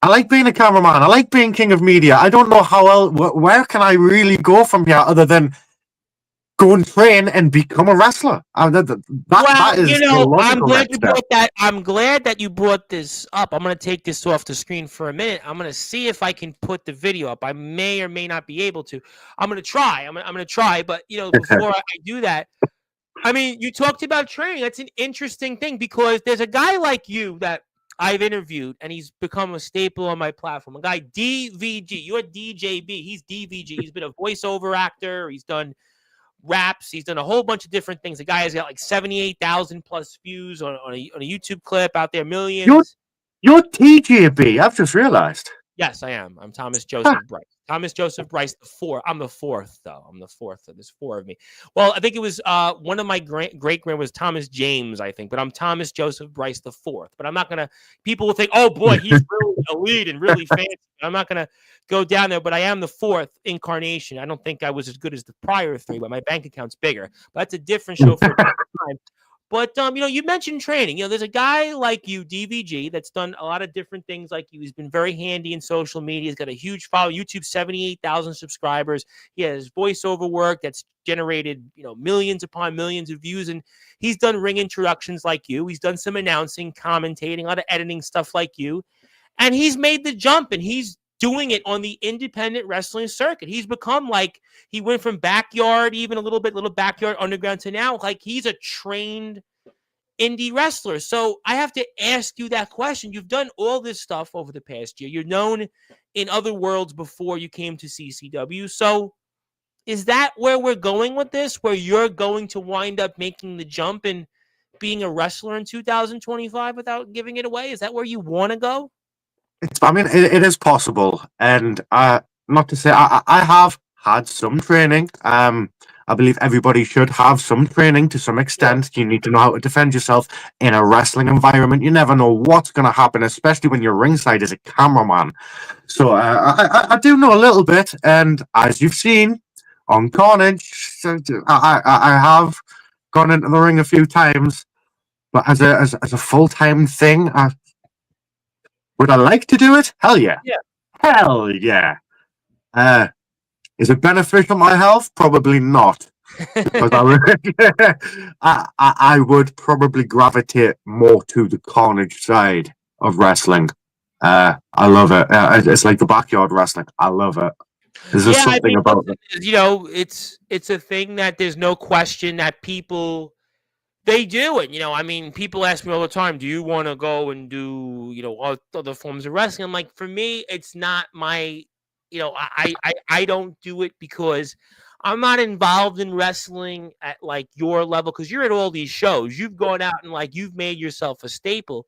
I like being a cameraman. I like being king of media. I don't know how else. Where can I really go from here other than go and train and become a wrestler? That is the logical next step. I'm glad that you brought this up. I'm going to take this off the screen for a minute. I'm going to see if I can put the video up. I may or may not be able to. I'm going to try. I'm going to try. But before I do that, I mean, you talked about training. That's an interesting thing because there's a guy like you that I've interviewed, and he's become a staple on my platform. A guy, DVG. You're DJB. He's DVG. He's been a voiceover actor. He's done raps. He's done a whole bunch of different things. The guy has got like 78,000 plus views on a YouTube clip out there, millions. You're TJB. I've just realized. Yes, I am. I'm Thomas Joseph Bryce. Thomas Joseph Bryce, the fourth. I'm the fourth, though. I'm the fourth. So there's four of me. Well, I think it was one of my great grand was Thomas James, I think. But I'm Thomas Joseph Bryce, the fourth. But I'm not going to, people will think, oh, boy, he's really elite and really fancy. I'm not going to go down there. But I am the fourth incarnation. I don't think I was as good as the prior three, but my bank account's bigger. But that's a different show for a different time. But, you mentioned training. There's a guy like you, DVG, that's done a lot of different things like you. He's been very handy in social media. He's got a huge follow. YouTube, 78,000 subscribers. He has voiceover work that's generated, millions upon millions of views. And he's done ring introductions like you. He's done some announcing, commentating, a lot of editing stuff like you. And he's made the jump, and he's doing it on the independent wrestling circuit. He's become like, he went from backyard, even a little backyard underground, to now like he's a trained indie wrestler. So I have to ask you that question. You've done all this stuff over the past year. You're known in other worlds before you came to CCW. So is that where we're going with this, where you're going to wind up making the jump and being a wrestler in 2025 without giving it away? Is that where you want to go? It is possible, and not to say I have had some training. I believe everybody should have some training to some extent. You need to know how to defend yourself in a wrestling environment. You never know what's going to happen, especially when you're ringside as a cameraman. So I do know a little bit, and as you've seen on Carnage, I have gone into the ring a few times, but as a full-time thing, would I like to do it? Hell yeah. Yeah. Hell yeah. Is it beneficial to my health? Probably not. Because I would probably gravitate more to the Carnage side of wrestling. I love it. It's like the backyard wrestling. I love it. There's just something about it. It's a thing that there's no question that people, they do it. People ask me all the time, do you want to go and do, other forms of wrestling? I'm like, for me, it's not my, I don't do it because I'm not involved in wrestling at like your level, because you're at all these shows. You've gone out and like you've made yourself a staple.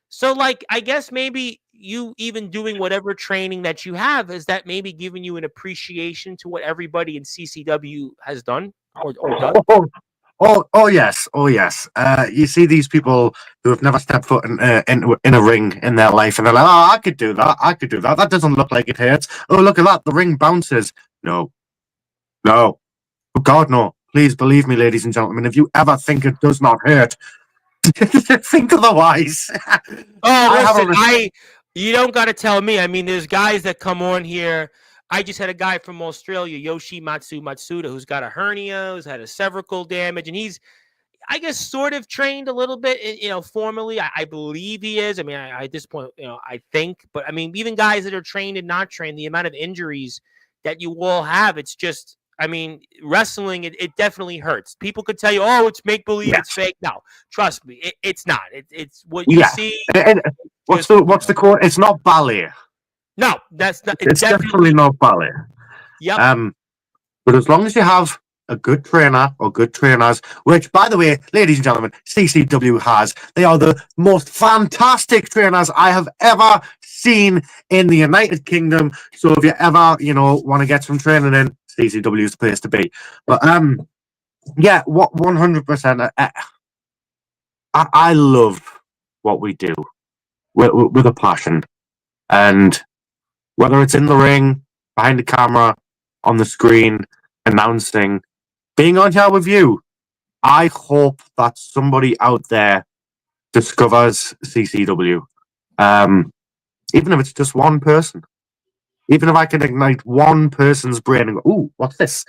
So like, I guess maybe you even doing whatever training that you have, is that maybe giving you an appreciation to what everybody in CCW has done or does? Oh yes, oh yes. You see these people who have never stepped foot in a ring in their life, and they're like, "Oh, I could do that. I could do that. That doesn't look like it hurts. Oh, look at that. The ring bounces." No, no. Oh God, no. Please believe me, ladies and gentlemen. If you ever think it does not hurt, think otherwise. I have a Listen, you don't got to tell me. I mean, there's guys that come on here. I just had a guy from Australia, Yoshi Matsuda, who's got a hernia, who's had a cervical damage, and he's, I guess, sort of trained a little bit, formally. I believe he is. I mean, at this point, I think. But I mean, even guys that are trained and not trained, the amount of injuries that you all have, it's just, I mean, wrestling, it definitely hurts. People could tell you, oh, it's make believe, Yes. it's fake. No, trust me, it's not. It's what you Yeah. see. And what's the quote? It's not ballet. No, that's not. It's definitely not ballet. Yep. But as long as you have a good trainer or good trainers, which, by the way, ladies and gentlemen, CCW has. They are the most fantastic trainers I have ever seen in the United Kingdom. So if you ever, want to get some training in, CCW is the place to be. But yeah, what 100%. I love what we do with a passion, and whether it's in the ring, behind the camera, on the screen, announcing, being on here with you, I hope that somebody out there discovers CCW. Even if it's just one person. Even if I can ignite one person's brain and go, "Ooh, what's this?"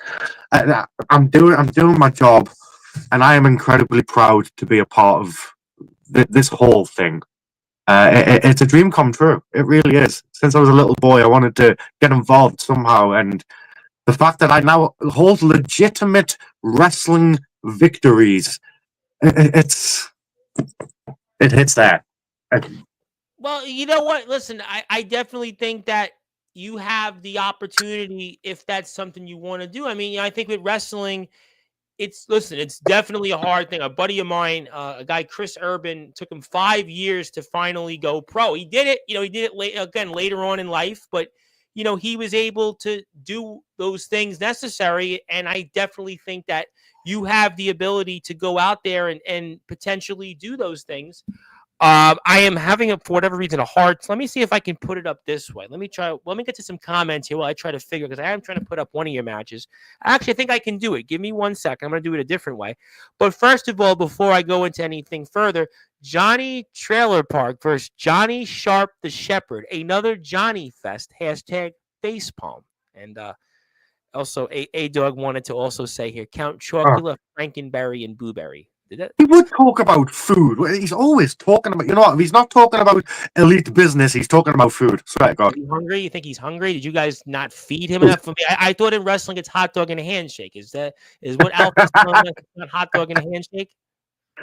I'm doing my job, and I am incredibly proud to be a part of this whole thing. It's a dream come true. It really is. Since I was a little boy, I wanted to get involved somehow, and the fact that I now hold legitimate wrestling victories, it hits there. Well, you know what? Listen, I definitely think that you have the opportunity if that's something you want to do. I mean, I think with wrestling, it's definitely a hard thing. A buddy of mine, a guy, Chris Urban, took him 5 years to finally go pro. He did it, he did it later on in life, but he was able to do those things necessary. And I definitely think that you have the ability to go out there and potentially do those things. I am having, for whatever reason, a hard. Let me see if I can put it up this way. Let me get to some comments here while I try to figure, because I am trying to put up one of your matches. Actually, I think I can do it. Give me 1 second. I'm going to do it a different way. But first of all, before I go into anything further, Johnny Trailer Park versus Johnny Sharp the Shepherd. Another Johnny Fest. Hashtag facepalm. And also, a dog wanted to also say here, Count Chocula, Frankenberry, and Blueberry. He would talk about food. He's always talking about, if he's not talking about elite business, he's talking about food. Swear to God. Are you hungry? You think he's hungry? Did you guys not feed him enough? For me, I thought in wrestling it's hot dog and a handshake. Is what Alpha's telling us? It's not hot dog and a handshake?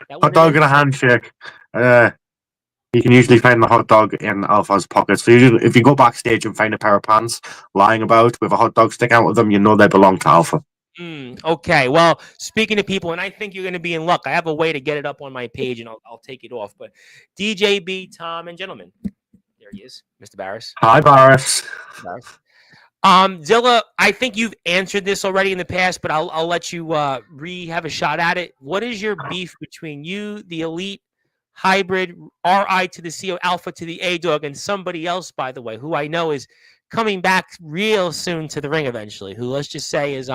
Hot dog and a handshake. You can usually find the hot dog in Alpha's pocket. So if you go backstage and find a pair of pants lying about with a hot dog sticking out of them, you know they belong to Alpha. Okay, well, speaking of people, and I think you're going to be in luck. I have a way to get it up on my page, and I'll take it off. But DJB, Tom, and gentlemen, there he is, Mr. Barris. Hi, Barris. Zilla, I think you've answered this already in the past, but I'll let you have a shot at it. What is your beef between you, the Elite Hybrid, RI to the CO, Alpha to the A Dog, and somebody else, by the way, who I know is coming back real soon to the ring eventually, who, let's just say, is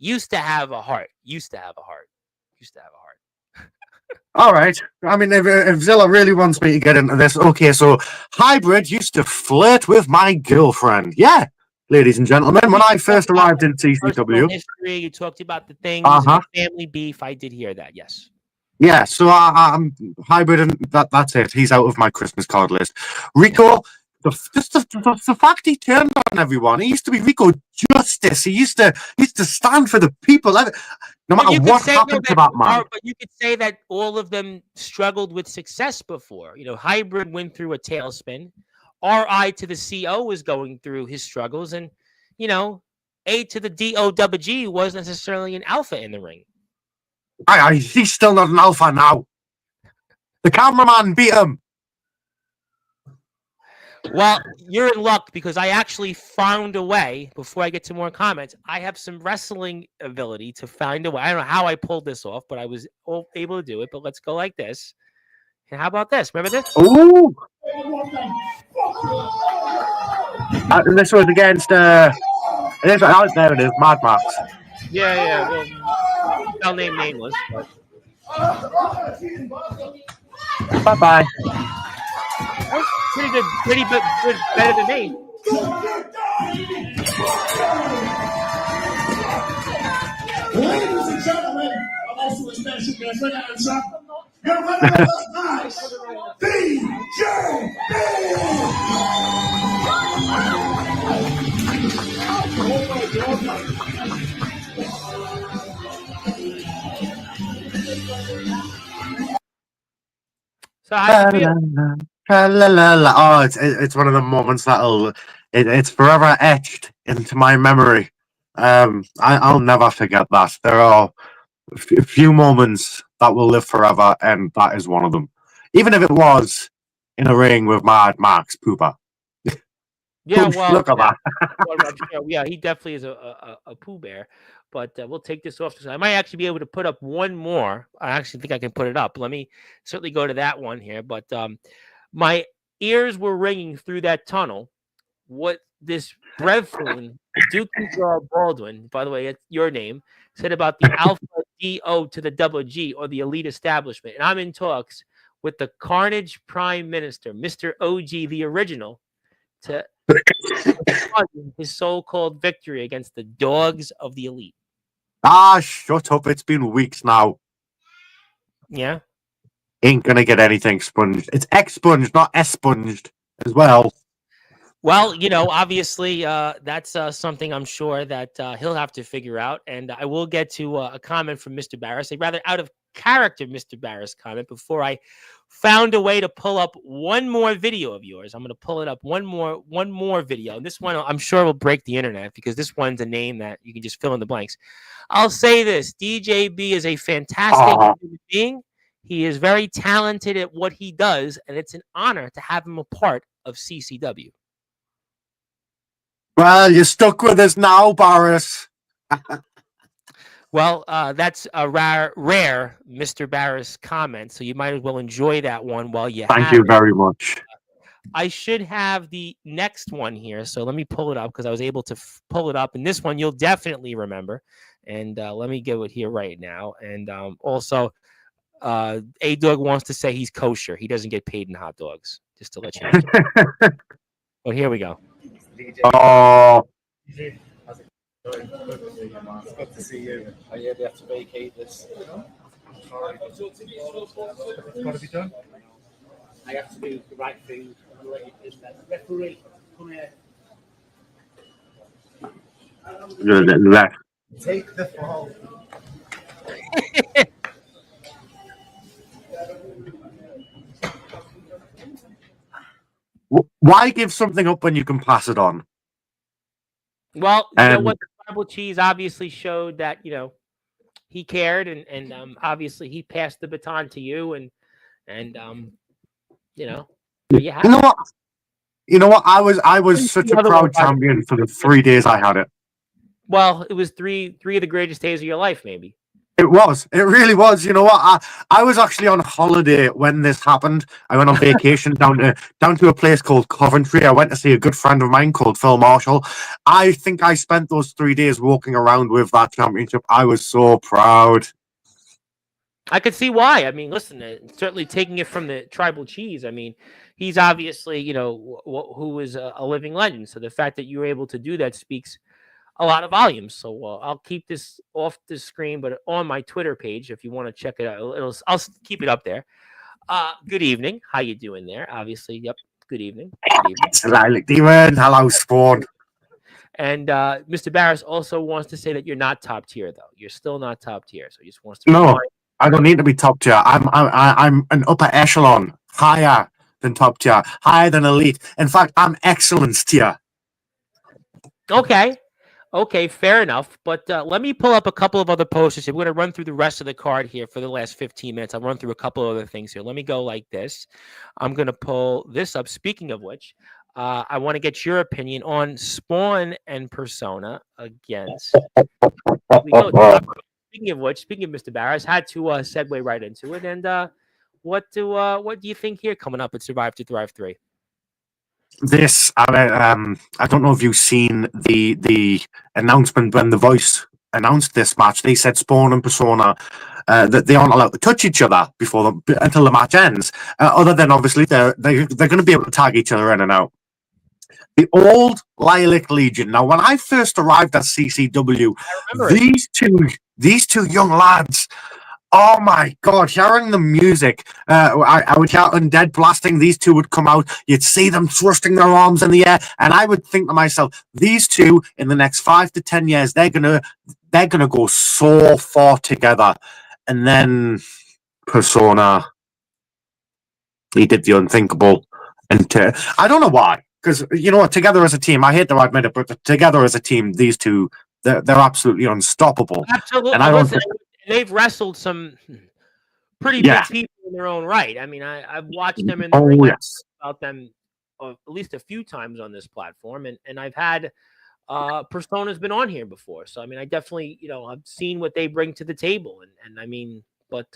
used to have a heart. All right. I mean, if Zilla really wants me to get into this, okay, so Hybrid used to flirt with my girlfriend. Yeah, ladies and gentlemen, when I first arrived in CCW. History, you talked about the things, family beef. I did hear that, yes. Yeah, so I'm Hybrid, and that's it. He's out of my Christmas card list. Rico, the fact he turned on everyone. He used to be Rico Justice. He used to stand for the people. No matter what happened to that man. But you could say that all of them struggled with success before. Hybrid went through a tailspin. RI to the CO was going through his struggles. And, A to the DOWG wasn't necessarily an alpha in the ring. He's still not an alpha now. The cameraman beat him. Well, you're in luck because I actually found a way. Before I get to more comments, I have some wrestling ability to find a way. I don't know how I pulled this off, but I was able to do it. But let's go like this. And how about this? Remember this? Ooh! This was against, there it is, Mad Max. Yeah. Well, I'll name nameless. But Bye-bye. pretty good. Pretty good. Better than me. Ladies and gentlemen, I'm also a special guest. I got a You're running the nice DJB. So how do you feel? Oh, it's one of the moments it's forever etched into my memory. I'll never forget that. There are a few moments that will live forever, and that is one of them. Even if it was in a ring with Mad Max Pooper. Yeah, well, Look at that. yeah, he definitely is a Pooh Bear. But we'll take this off. I might actually be able to put up one more. I actually think I can put it up. Let me certainly go to that one here. But my ears were ringing through that tunnel. What this brethren, Duke Baldwin, by the way, it's your name, said about the Alpha DO to the double G or the elite establishment. And I'm in talks with the Carnage Prime Minister, Mr. OG, the original, to his so-called victory against the dogs of the elite. Ah, shut up. It's been weeks now. Yeah. Ain't gonna get anything sponged. It's expunged, not esponged as well. Well, obviously, that's something I'm sure that he'll have to figure out. And I will get to a comment from Mr. Barris, a rather out of character Mr. Barris comment, before I found a way to pull up one more video of yours. I'm going to pull it up one more video. And this one, I'm sure, will break the internet because this one's a name that you can just fill in the blanks. I'll say this. DJB is a fantastic human being. He is very talented at what he does, and it's an honor to have him a part of CCW. Well, you're stuck with us now, Barris. Well, that's a rare Mr. Barris comment, so you might as well enjoy that one while you have it. Thank you very much. I should have the next one here, so let me pull it up because I was able to pull it up. And this one you'll definitely remember. And let me get it here right now. And also, A-Dog wants to say he's kosher. He doesn't get paid in hot dogs, just to let you know. But here we go. Oh. How's it going? It's good to see you. I hear they have to vacate this. Sorry. It's got to be done. I have to do the right thing. Referee, come here. Left. Take the fall. Why give something up when you can pass it on? Well, you know what? The Tribal Cheese obviously showed that, he cared, and obviously he passed the baton to you, and you know what? You know what? I was such a proud champion for the 3 days I had it. Well, it was three of the greatest days of your life, maybe. It was. It really was. You know what? I was actually on holiday when this happened. I went on vacation down to a place called Coventry. I went to see a good friend of mine called Phil Marshall. I think I spent those 3 days walking around with that championship. I was so proud. I could see why. I mean, listen, certainly taking it from the Tribal Cheese. I mean, he's obviously, who is a living legend. So the fact that you were able to do that speaks a lot of volumes. So I'll keep this off the screen, but on my Twitter page, if you want to check it out, I'll keep it up there. Good evening. How you doing there? Obviously, yep. Good evening. Good evening. Hello, Demon. Hello, Spawn. And Mr. Barris also wants to say that you're not top tier, though. You're still not top tier. So he just wants to. No, I don't need to be top tier. I'm an upper echelon, higher than top tier, higher than elite. In fact, I'm excellence tier. Okay, fair enough. But let me pull up a couple of other posters here. We're going to run through the rest of the card here for the last 15 minutes. I'll run through a couple of other things here. Let me go like this. I'm going to pull this up. Speaking of which, I want to get your opinion on Spawn and Persona against. We go. Speaking of Mr. Barris, had to segue right into it. And what do you think here coming up at Survive to Thrive 3? This, I don't know if you've seen the announcement when The Voice announced this match. They said Spawn and Persona that they aren't allowed to touch each other until the match ends. Other than obviously they're going to be able to tag each other in and out. The old Lilac Legion. Now, when I first arrived at CCW, these two young lads. Oh my God, hearing the music, I would hear Undead blasting, these two would come out, you'd see them thrusting their arms in the air, and I would think to myself, these two, in the next 5 to 10 years, they're gonna go so far together. And then Persona, he did the unthinkable, and I don't know why, because, you know what, together as a team, I hate to admit it, but together as a team, these two, they're absolutely unstoppable. Absolutely. And I don't think they've wrestled some pretty big people in their own right. I mean, I've watched them in the ring. Yes. About them at least a few times on this platform, and I've had Persona's been on here before, so I mean, I definitely I've seen what they bring to the table, and I mean, but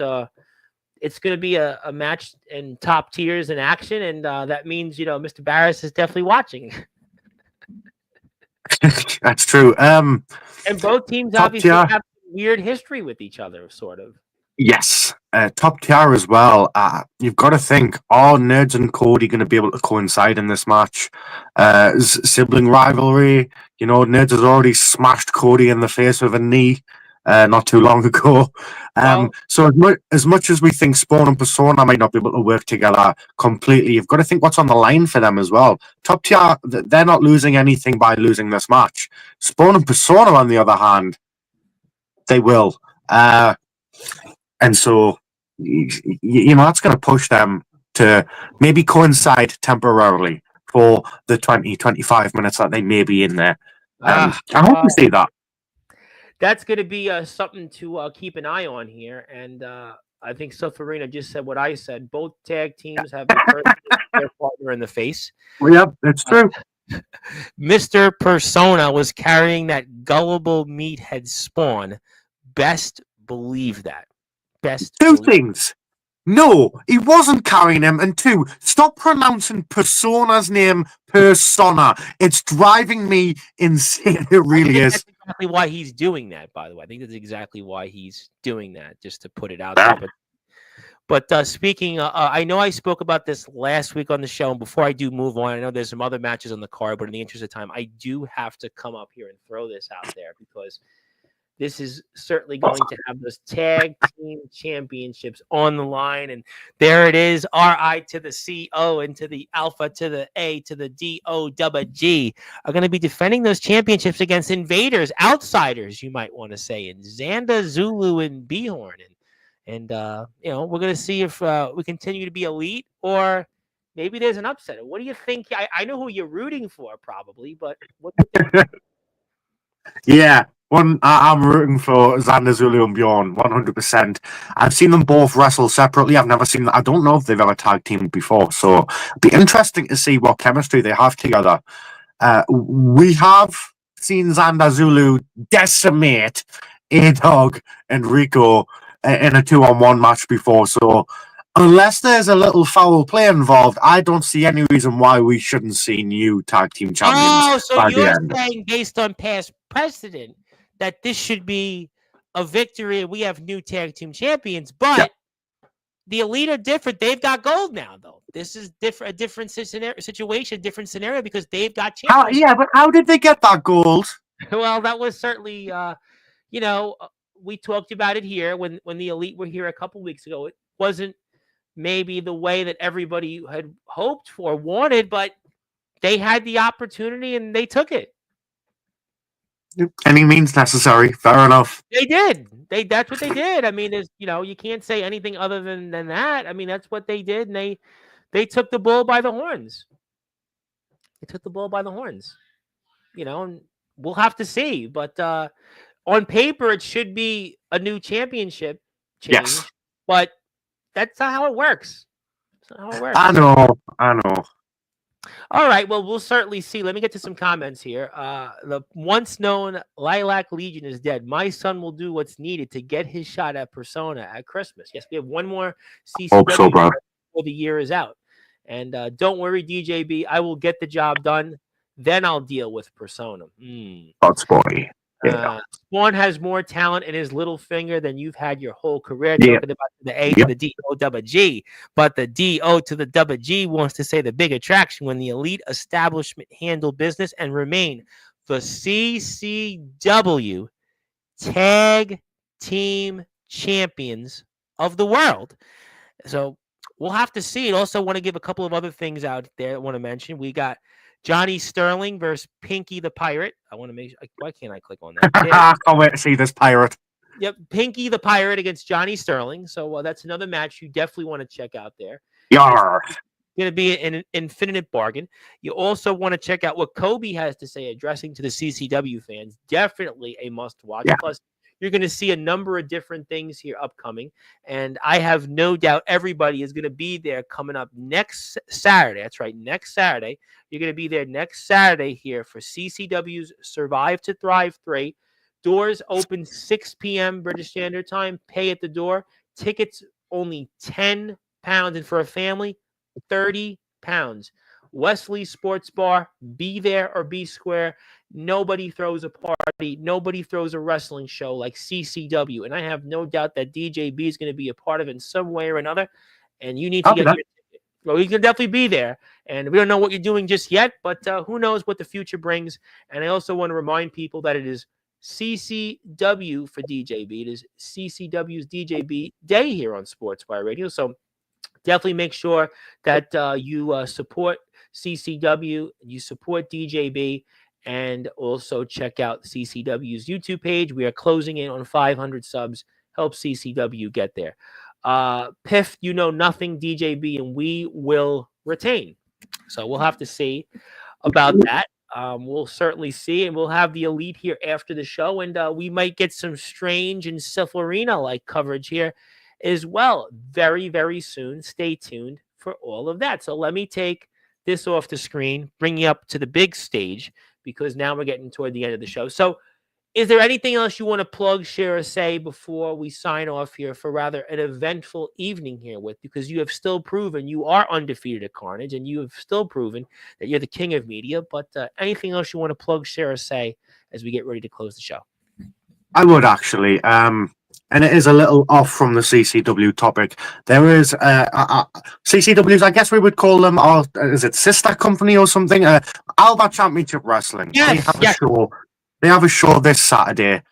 it's going to be a match in top tiers in action, and that means Mr. Barris is definitely watching. That's true. And both teams obviously have weird history with each other, sort of. Yes, top tier as well. You've got to think, are Nerds and Cody going to be able to coincide in this match? Sibling rivalry. Nerds has already smashed Cody in the face with a knee not too long ago. So as much as we think Spawn and Persona might not be able to work together completely, you've got to think what's on the line for them as well. Top tier, they're not losing anything by losing this match. Spawn and Persona, on the other hand, they will. And so, that's going to push them to maybe coincide temporarily for the 20-25 minutes that they may be in there. I hope we see that. That's going to be something to keep an eye on here. And I think Sofarina just said what I said. Both tag teams have been hurt their partner in the face. Well, yeah, that's true. Mr. Persona was carrying that gullible meathead Spawn. Best believe that. Two things. No, he wasn't carrying him. And two, stop pronouncing Persona's name Persona. It's driving me insane. It really is. That's exactly why he's doing that, by the way. I think that's exactly why he's doing that, just to put it out there. But speaking, I know I spoke about this last week on the show. And before I do move on, I know there's some other matches on the card, but in the interest of time, I do have to come up here and throw this out there because this is certainly going to have those tag team championships on the line. And there it is, RI to the CO and to the Alpha to the A to the DOG are going to be defending those championships against invaders, outsiders, you might want to say, in Xanda, Zulu, and Bjorn. And we're going to see if we continue to be elite or maybe there's an upset. What do you think? I know who you're rooting for probably, but what do you think? Yeah. I'm rooting for Xander, Zulu, and Bjorn, 100%. I've seen them both wrestle separately. I've never seen that. I don't know if they've ever tag teamed before. So it'd be interesting to see what chemistry they have together. We have seen Xander Zulu decimate A-Dog and Rico in a 2-on-1 match before. So unless there's a little foul play involved, I don't see any reason why we shouldn't see new tag team champions. Oh, so you're saying based on past precedent that this should be a victory and we have new tag team champions, but the Elite are different. They've got gold now, though. This is a different situation, different scenario because they've got champions. Yeah, but how did they get that gold? Well, that was certainly, we talked about it here when the Elite were here a couple weeks ago. It wasn't maybe the way that everybody had hoped for, wanted, but they had the opportunity and they took it. Any means necessary. Fair enough. They did. That's what they did. I mean, you can't say anything other than that. I mean, that's what they did, and they took the bull by the horns. They took the bull by the horns. And we'll have to see. But on paper, it should be a new championship change. Yes. But that's not how it works. That's not how it works. I know. All right. Well, we'll certainly see. Let me get to some comments here. The once known Lilac Legion is dead. My son will do what's needed to get his shot at Persona at Christmas. Yes, we have one more Hope so, CCW bro. before the year is out. And don't worry, DJB. I will get the job done. Then I'll deal with Persona. God's boy. Yeah. Spawn has more talent in his little finger than you've had your whole career. Yeah. Talking about the A to the D O double G, but the D O to the double G wants to say the big attraction when the elite establishment handle business and remain the CCW Tag Team Champions of the world. So we'll have to see. And also want to give a couple of other things out there I want to mention. We got Johnny Sterling versus Pinky the Pirate. I want to make sure. Why can't I click on that? I can't wait to see this pirate. Yep, Pinky the Pirate against Johnny Sterling. So that's another match you definitely want to check out there. Yar. It's going to be an infinite bargain. You also want to check out what Kobe has to say, addressing to the CCW fans. Definitely a must-watch. Yeah. Plus, you're going to see a number of different things here upcoming. And I have no doubt everybody is going to be there coming up next Saturday. That's right, next Saturday. You're going to be there next Saturday here for CCW's Survive to Thrive 3. Doors open 6 p.m. British Standard Time. Pay at the door. Tickets only £10. And for a family, £30. Wesley Sports Bar. Be there or be square. Nobody throws a party. Nobody throws a wrestling show like CCW. And I have no doubt that DJB is going to be a part of it in some way or another. And you need to get your ticket. Well, you can definitely be there. And we don't know what you're doing just yet, but who knows what the future brings. And I also want to remind people that it is CCW for DJB. It is CCW's DJB Day here on Sportswire Radio. So definitely make sure that you support CCW, you support DJB, and also check out CCW's YouTube page. We are closing in on 500 subs. Help CCW get there. Piff, you know nothing, DJB, and we will retain. So we'll have to see about that. We'll certainly see, and we'll have the elite here after the show, and we might get some Strange and Siflerina-like coverage here as well very, very soon. Stay tuned for all of that. So let me take this off the screen, bring you up to the big stage, because now we're getting toward the end of the show. So is there anything else you want to plug, share, or say before we sign off here for rather an eventful evening here with? Because you have still proven you are undefeated at Carnage, and you have still proven that you're the king of media. But anything else you want to plug, share, or say as we get ready to close the show? I would actually. And it is a little off from the CCW topic. There is CCWs, I guess we would call them, or is it sister company or something? Alba Championship Wrestling. Yes, They have a show this Saturday.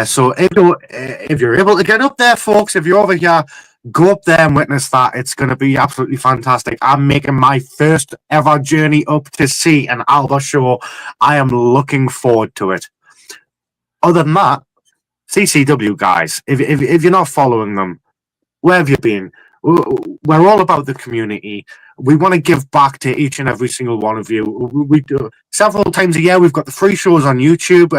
So if you're able to get up there, folks, if you're over here, go up there and witness that. It's going to be absolutely fantastic. I'm making my first ever journey up to see an Alba show. I am looking forward to it. Other than that, CCW guys, if you're not following them, where have you been? We're all about the community. We want to give back to each and every single one of you. We do several times a year. We've got the free shows on YouTube.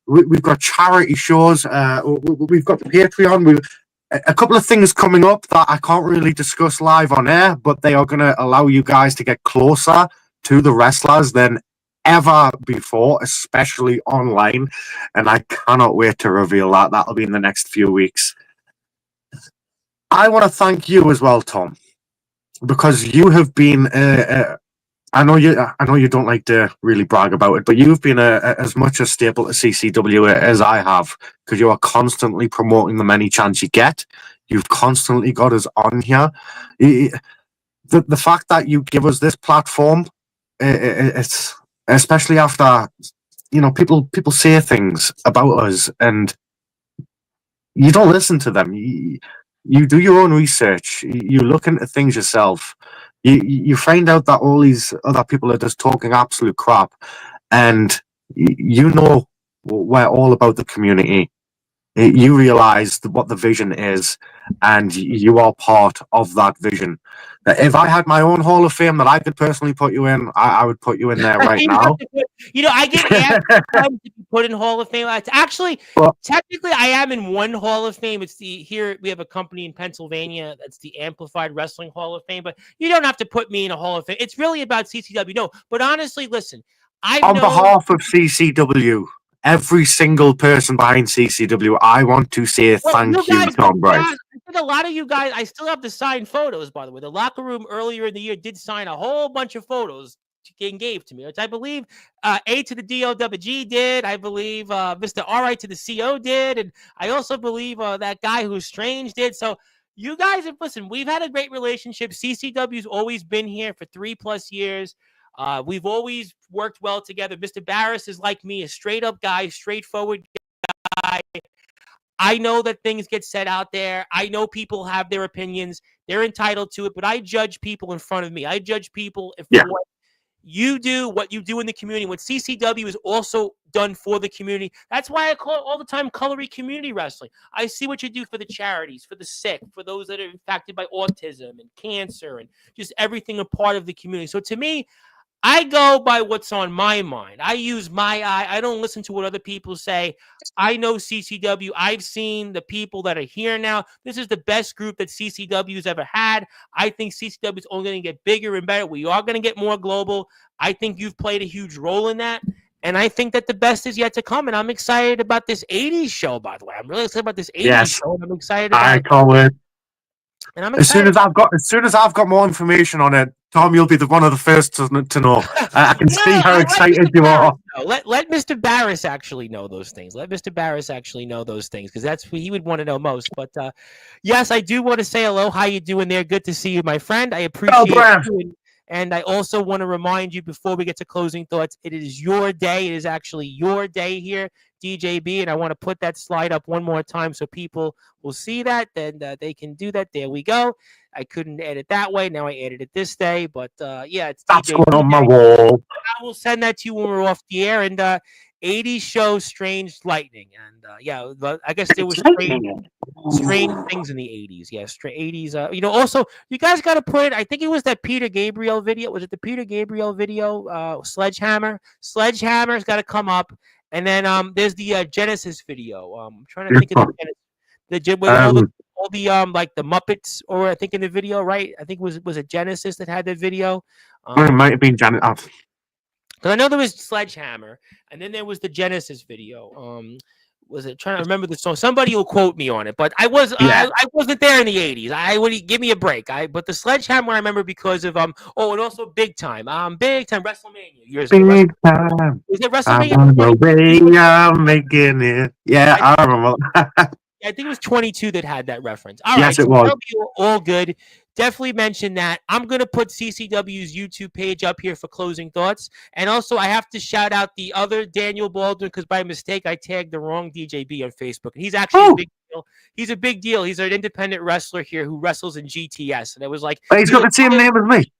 We've got charity shows. We've got the Patreon. A couple of things coming up that I can't really discuss live on air, but they are going to allow you guys to get closer to the wrestlers than ever before, especially online, and I cannot wait to reveal that. That'll be in the next few weeks. I want to thank you as well, Tom, because you have been I know you don't like to really brag about it, but you've been as much a staple to CCW as I have, because you are constantly promoting them any chance you get. You've constantly got us on here. The fact that you give us this platform, it's especially after, people say things about us and you don't listen to them. You do your own research. You look into things yourself. You find out that all these other people are just talking absolute crap, and we're all about the community. you realize what the vision is, and you are part of that vision. If I had my own Hall of Fame that I could personally put you in, I would put you in there right now. I get asked sometimes to be put in Hall of Fame. Actually, Well, technically, I am in one Hall of Fame. It's here we have a company in Pennsylvania that's the Amplified Wrestling Hall of Fame. But you don't have to put me in a Hall of Fame. It's really about CCW. No, but honestly, listen, on behalf of CCW, every single person behind CCW, I want to say thank you, Tom Bryce. I think a lot of you guys, I still have the signed photos, by the way. The locker room earlier in the year did sign a whole bunch of photos and gave to me, which I believe A to the DOWG did. I believe Mr. R.I. to the CO did. And I also believe that guy who's Strange did. So you guys have, listen, we've had a great relationship. CCW's always been here for 3+ years. We've always worked well together. Mr. Barris is like me, a straight up guy, straightforward guy. I know that things get said out there. I know people have their opinions. They're entitled to it, but I judge people in front of me. I judge people for what you do, what you do in the community. What CCW is also done for the community. That's why I call it all the time Colory Community Wrestling. I see what you do for the charities, for the sick, for those that are impacted by autism and cancer and just everything a part of the community. So to me, I go by what's on my mind. I use my eye. I don't listen to what other people say. I know CCW. I've seen the people that are here now. This is the best group that CCW's ever had. I think CCW is only going to get bigger and better. We are going to get more global. I think you've played a huge role in that. And I think that the best is yet to come. And I'm excited about this 80s show, by the way. I'm really excited about this 80s show. And I'm excited about I can't wait. And I'm as soon as I've got more information on it, Tom, you'll be one of the first to know. I can see how excited you are. Let Mr. Barris actually know those things. Let Mr. Barris actually know those things, because that's what he would want to know most. But yes, I do want to say hello. How you doing there? Good to see you, my friend. I appreciate you. And I also want to remind you before we get to closing thoughts, it is your day. It is actually your day here, DJB. And I want to put that slide up one more time so people will see that. Then they can do that. There we go. I couldn't edit that way. Now I edited it this day. But yeah, it's that's DJB going on my wall. I will send that to you when we're off the air. And 80s show Strange Lightning. And yeah, I guess there was strange things in the 80s. Yeah, 80s. Also, you guys got to put it. I think it was that Peter Gabriel video. Was it the Peter Gabriel video? Sledgehammer. Sledgehammer's got to come up. And then there's the Genesis video. I'm trying to think of the Genesis. All the like the Muppets, or I think in the video, right? I think was it Genesis that had the video? It might have been Genesis. Because I know there was Sledgehammer, and then there was the Genesis video. Was it trying to remember the song? Somebody will quote me on it, but I wasn't there in the 80s. I would give me a break. But the Sledgehammer I remember because of and also Big Time WrestleMania years ago. Big Time. Is it WrestleMania? I'm making it. Yeah, I remember. I think it was 22 that had that reference. Yes, it was. All good. Definitely mention that. I'm going to put CCW's YouTube page up here for closing thoughts. And also, I have to shout out the other Daniel Baldwin, because by mistake, I tagged the wrong DJB on Facebook. And he's actually a big deal. He's a big deal. He's an independent wrestler here who wrestles in GTS. And it was like... He's got the same name as me.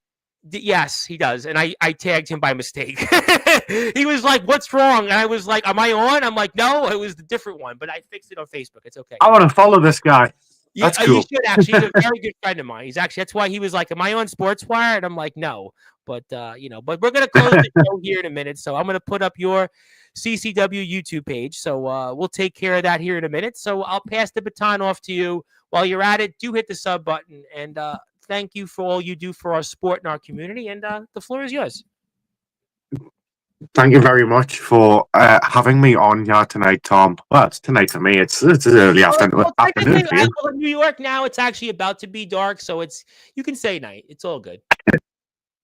Yes, he does. And I tagged him by mistake. He was like, what's wrong? And I was like, am I on? I'm like, no, it was the different one. But I fixed it on Facebook. It's okay. I want to follow this guy. That's cool. You should actually. He's a very good friend of mine. That's why he was like, am I on Sportswire? And I'm like, no. But, but we're going to close the show here in a minute. So I'm going to put up your CCW YouTube page. So we'll take care of that here in a minute. So I'll pass the baton off to you. While you're at it, do hit the sub button. And thank you for all you do for our sport and our community. And the floor is yours. Thank you very much for having me on here tonight, Tom. Well, it's tonight for me. It's early afternoon. In New York now, it's actually about to be dark, so you can say night. It's all good.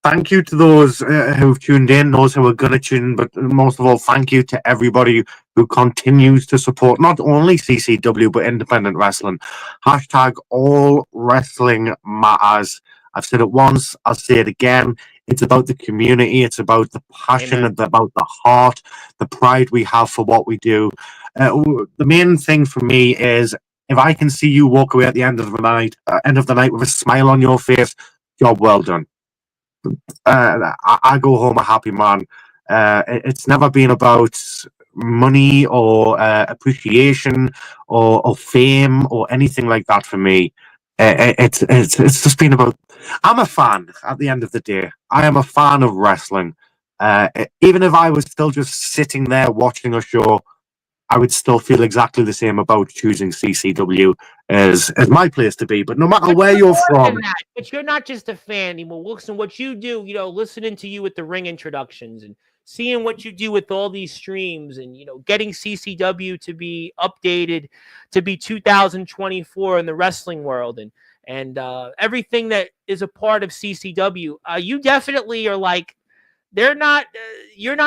Thank you to those who've tuned in, those who are going to tune in, but most of all, thank you to everybody who continues to support not only CCW, but independent wrestling. Hashtag all wrestling matters. I've said it once, I'll say it again. It's about the community. It's about the passion. It's about the heart, the pride we have for what we do. The main thing for me is if I can see you walk away at the end of the night with a smile on your face, job well done. I go home a happy man. It's never been about money or appreciation or fame or anything like that for me. It's just been about. I'm a fan. At the end of the day, I am a fan of wrestling. Even if I was still just sitting there watching a show, I would still feel exactly the same about choosing CCW as my place to be. But no matter where you're from, but you're not just a fan anymore. Listen, what you do, listening to you with the ring introductions and seeing what you do with all these streams and, getting CCW to be updated to be 2024 in the wrestling world and everything that is a part of CCW, you definitely are like, you're not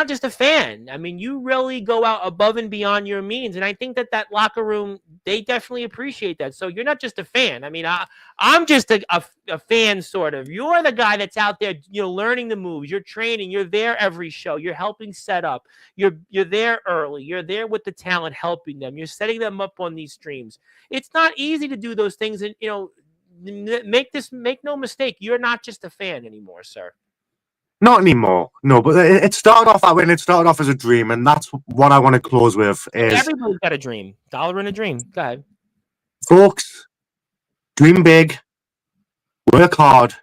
just a fan. I mean, you really go out above and beyond your means. And I think that locker room, they definitely appreciate that. So you're not just a fan. I mean, I'm just a fan, sort of. You're the guy that's out there, learning the moves. You're training. You're there every show. You're helping set up. You're there early. You're there with the talent, helping them. You're setting them up on these streams. It's not easy to do those things. And, make no mistake. You're not just a fan anymore, sir. Not anymore. No, but it started off that way, and it started off as a dream, and that's what I want to close with. Is everybody's got a dream. Dollar in a dream. Go ahead. Folks, dream big, work hard.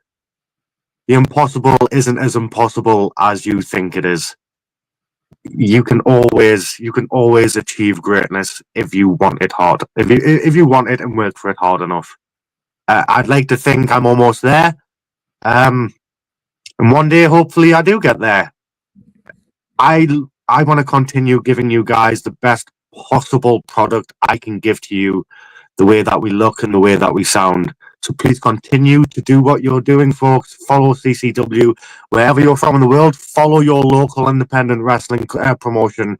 The impossible isn't as impossible as you think it is. You can always achieve greatness if you want it hard. If you want it and work for it hard enough. I'd like to think I'm almost there. And one day, hopefully, I do get there. I want to continue giving you guys the best possible product I can give to you, the way that we look and the way that we sound. So please continue to do what you're doing, folks. Follow CCW wherever you're from in the world. Follow your local independent wrestling promotion.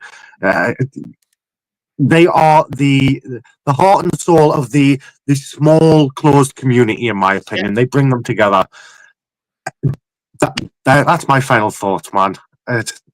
They are the heart and soul of the small, closed community, in my opinion. Yeah. They bring them together. That's my final thoughts, man.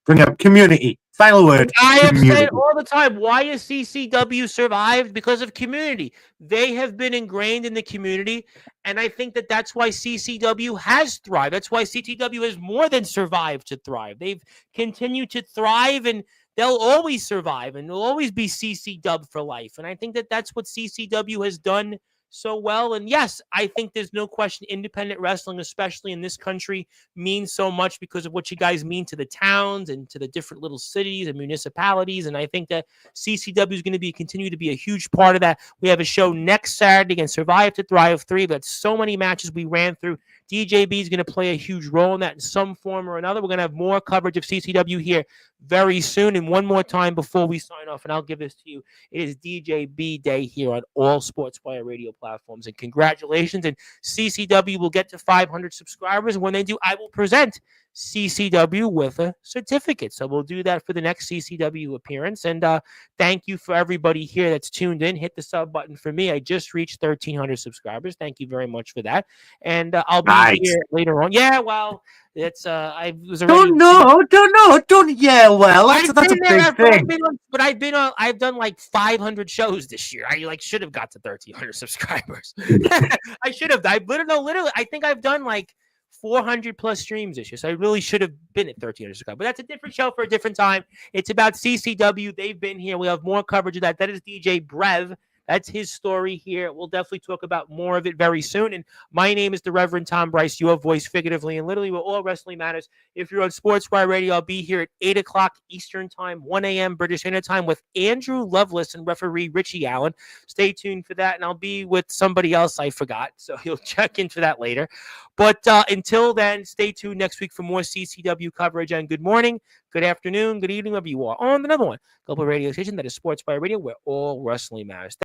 Bring up community. Final word. I have said all the time, why has CCW survived? Because of community. They have been ingrained in the community, and I think that's why CCW has thrived. That's why CCW has more than survived to thrive. They've continued to thrive, and they'll always survive, and they'll always be CCW for life. And I think that's what CCW has done so well. And yes, I think there's no question independent wrestling, especially in this country, means so much because of what you guys mean to the towns and to the different little cities and municipalities. And I think that CCW is going to continue to be a huge part of that. We have a show next Saturday against Survive to Thrive 3. But so many matches we ran through. DJB is going to play a huge role in that in some form or another. We're going to have more coverage of CCW here very soon. And one more time before we sign off, and I'll give this to you, it is DJB Day here on all Sportswire radio platforms. And congratulations. And CCW will get to 500 subscribers. And when they do, I will present CCW with a certificate. So we'll do that for the next CCW appearance. And thank you for everybody here that's tuned in. Hit the sub button for me. I just reached 1,300 subscribers. Thank you very much for that. And I'll be here later on. Yeah, well, it's I was already. Don't yeah. Well, that's a big thing. I've done like 500 shows this year. I should have got to 1,300 subscribers. I should have. Literally, I think I've done like 400 plus streams this year. So I really should have been at 1,300 subscribers. But that's a different show for a different time. It's about CCW. They've been here. We have more coverage of that. That is DJ Brev. That's his story here. We'll definitely talk about more of it very soon. And my name is the Reverend Tom Bryce, your voice figuratively and literally where all wrestling matters. If you're on Sportswire Radio, I'll be here at 8 o'clock Eastern Time, 1 a.m. British Standard Time with Andrew Lovelace and referee Richie Allen. Stay tuned for that. And I'll be with somebody else I forgot. So you'll check into that later. But until then, stay tuned next week for more CCW coverage. And good morning, good afternoon, good evening, wherever you are on another one. Global radio station that is Sportswire Radio, where all wrestling matters.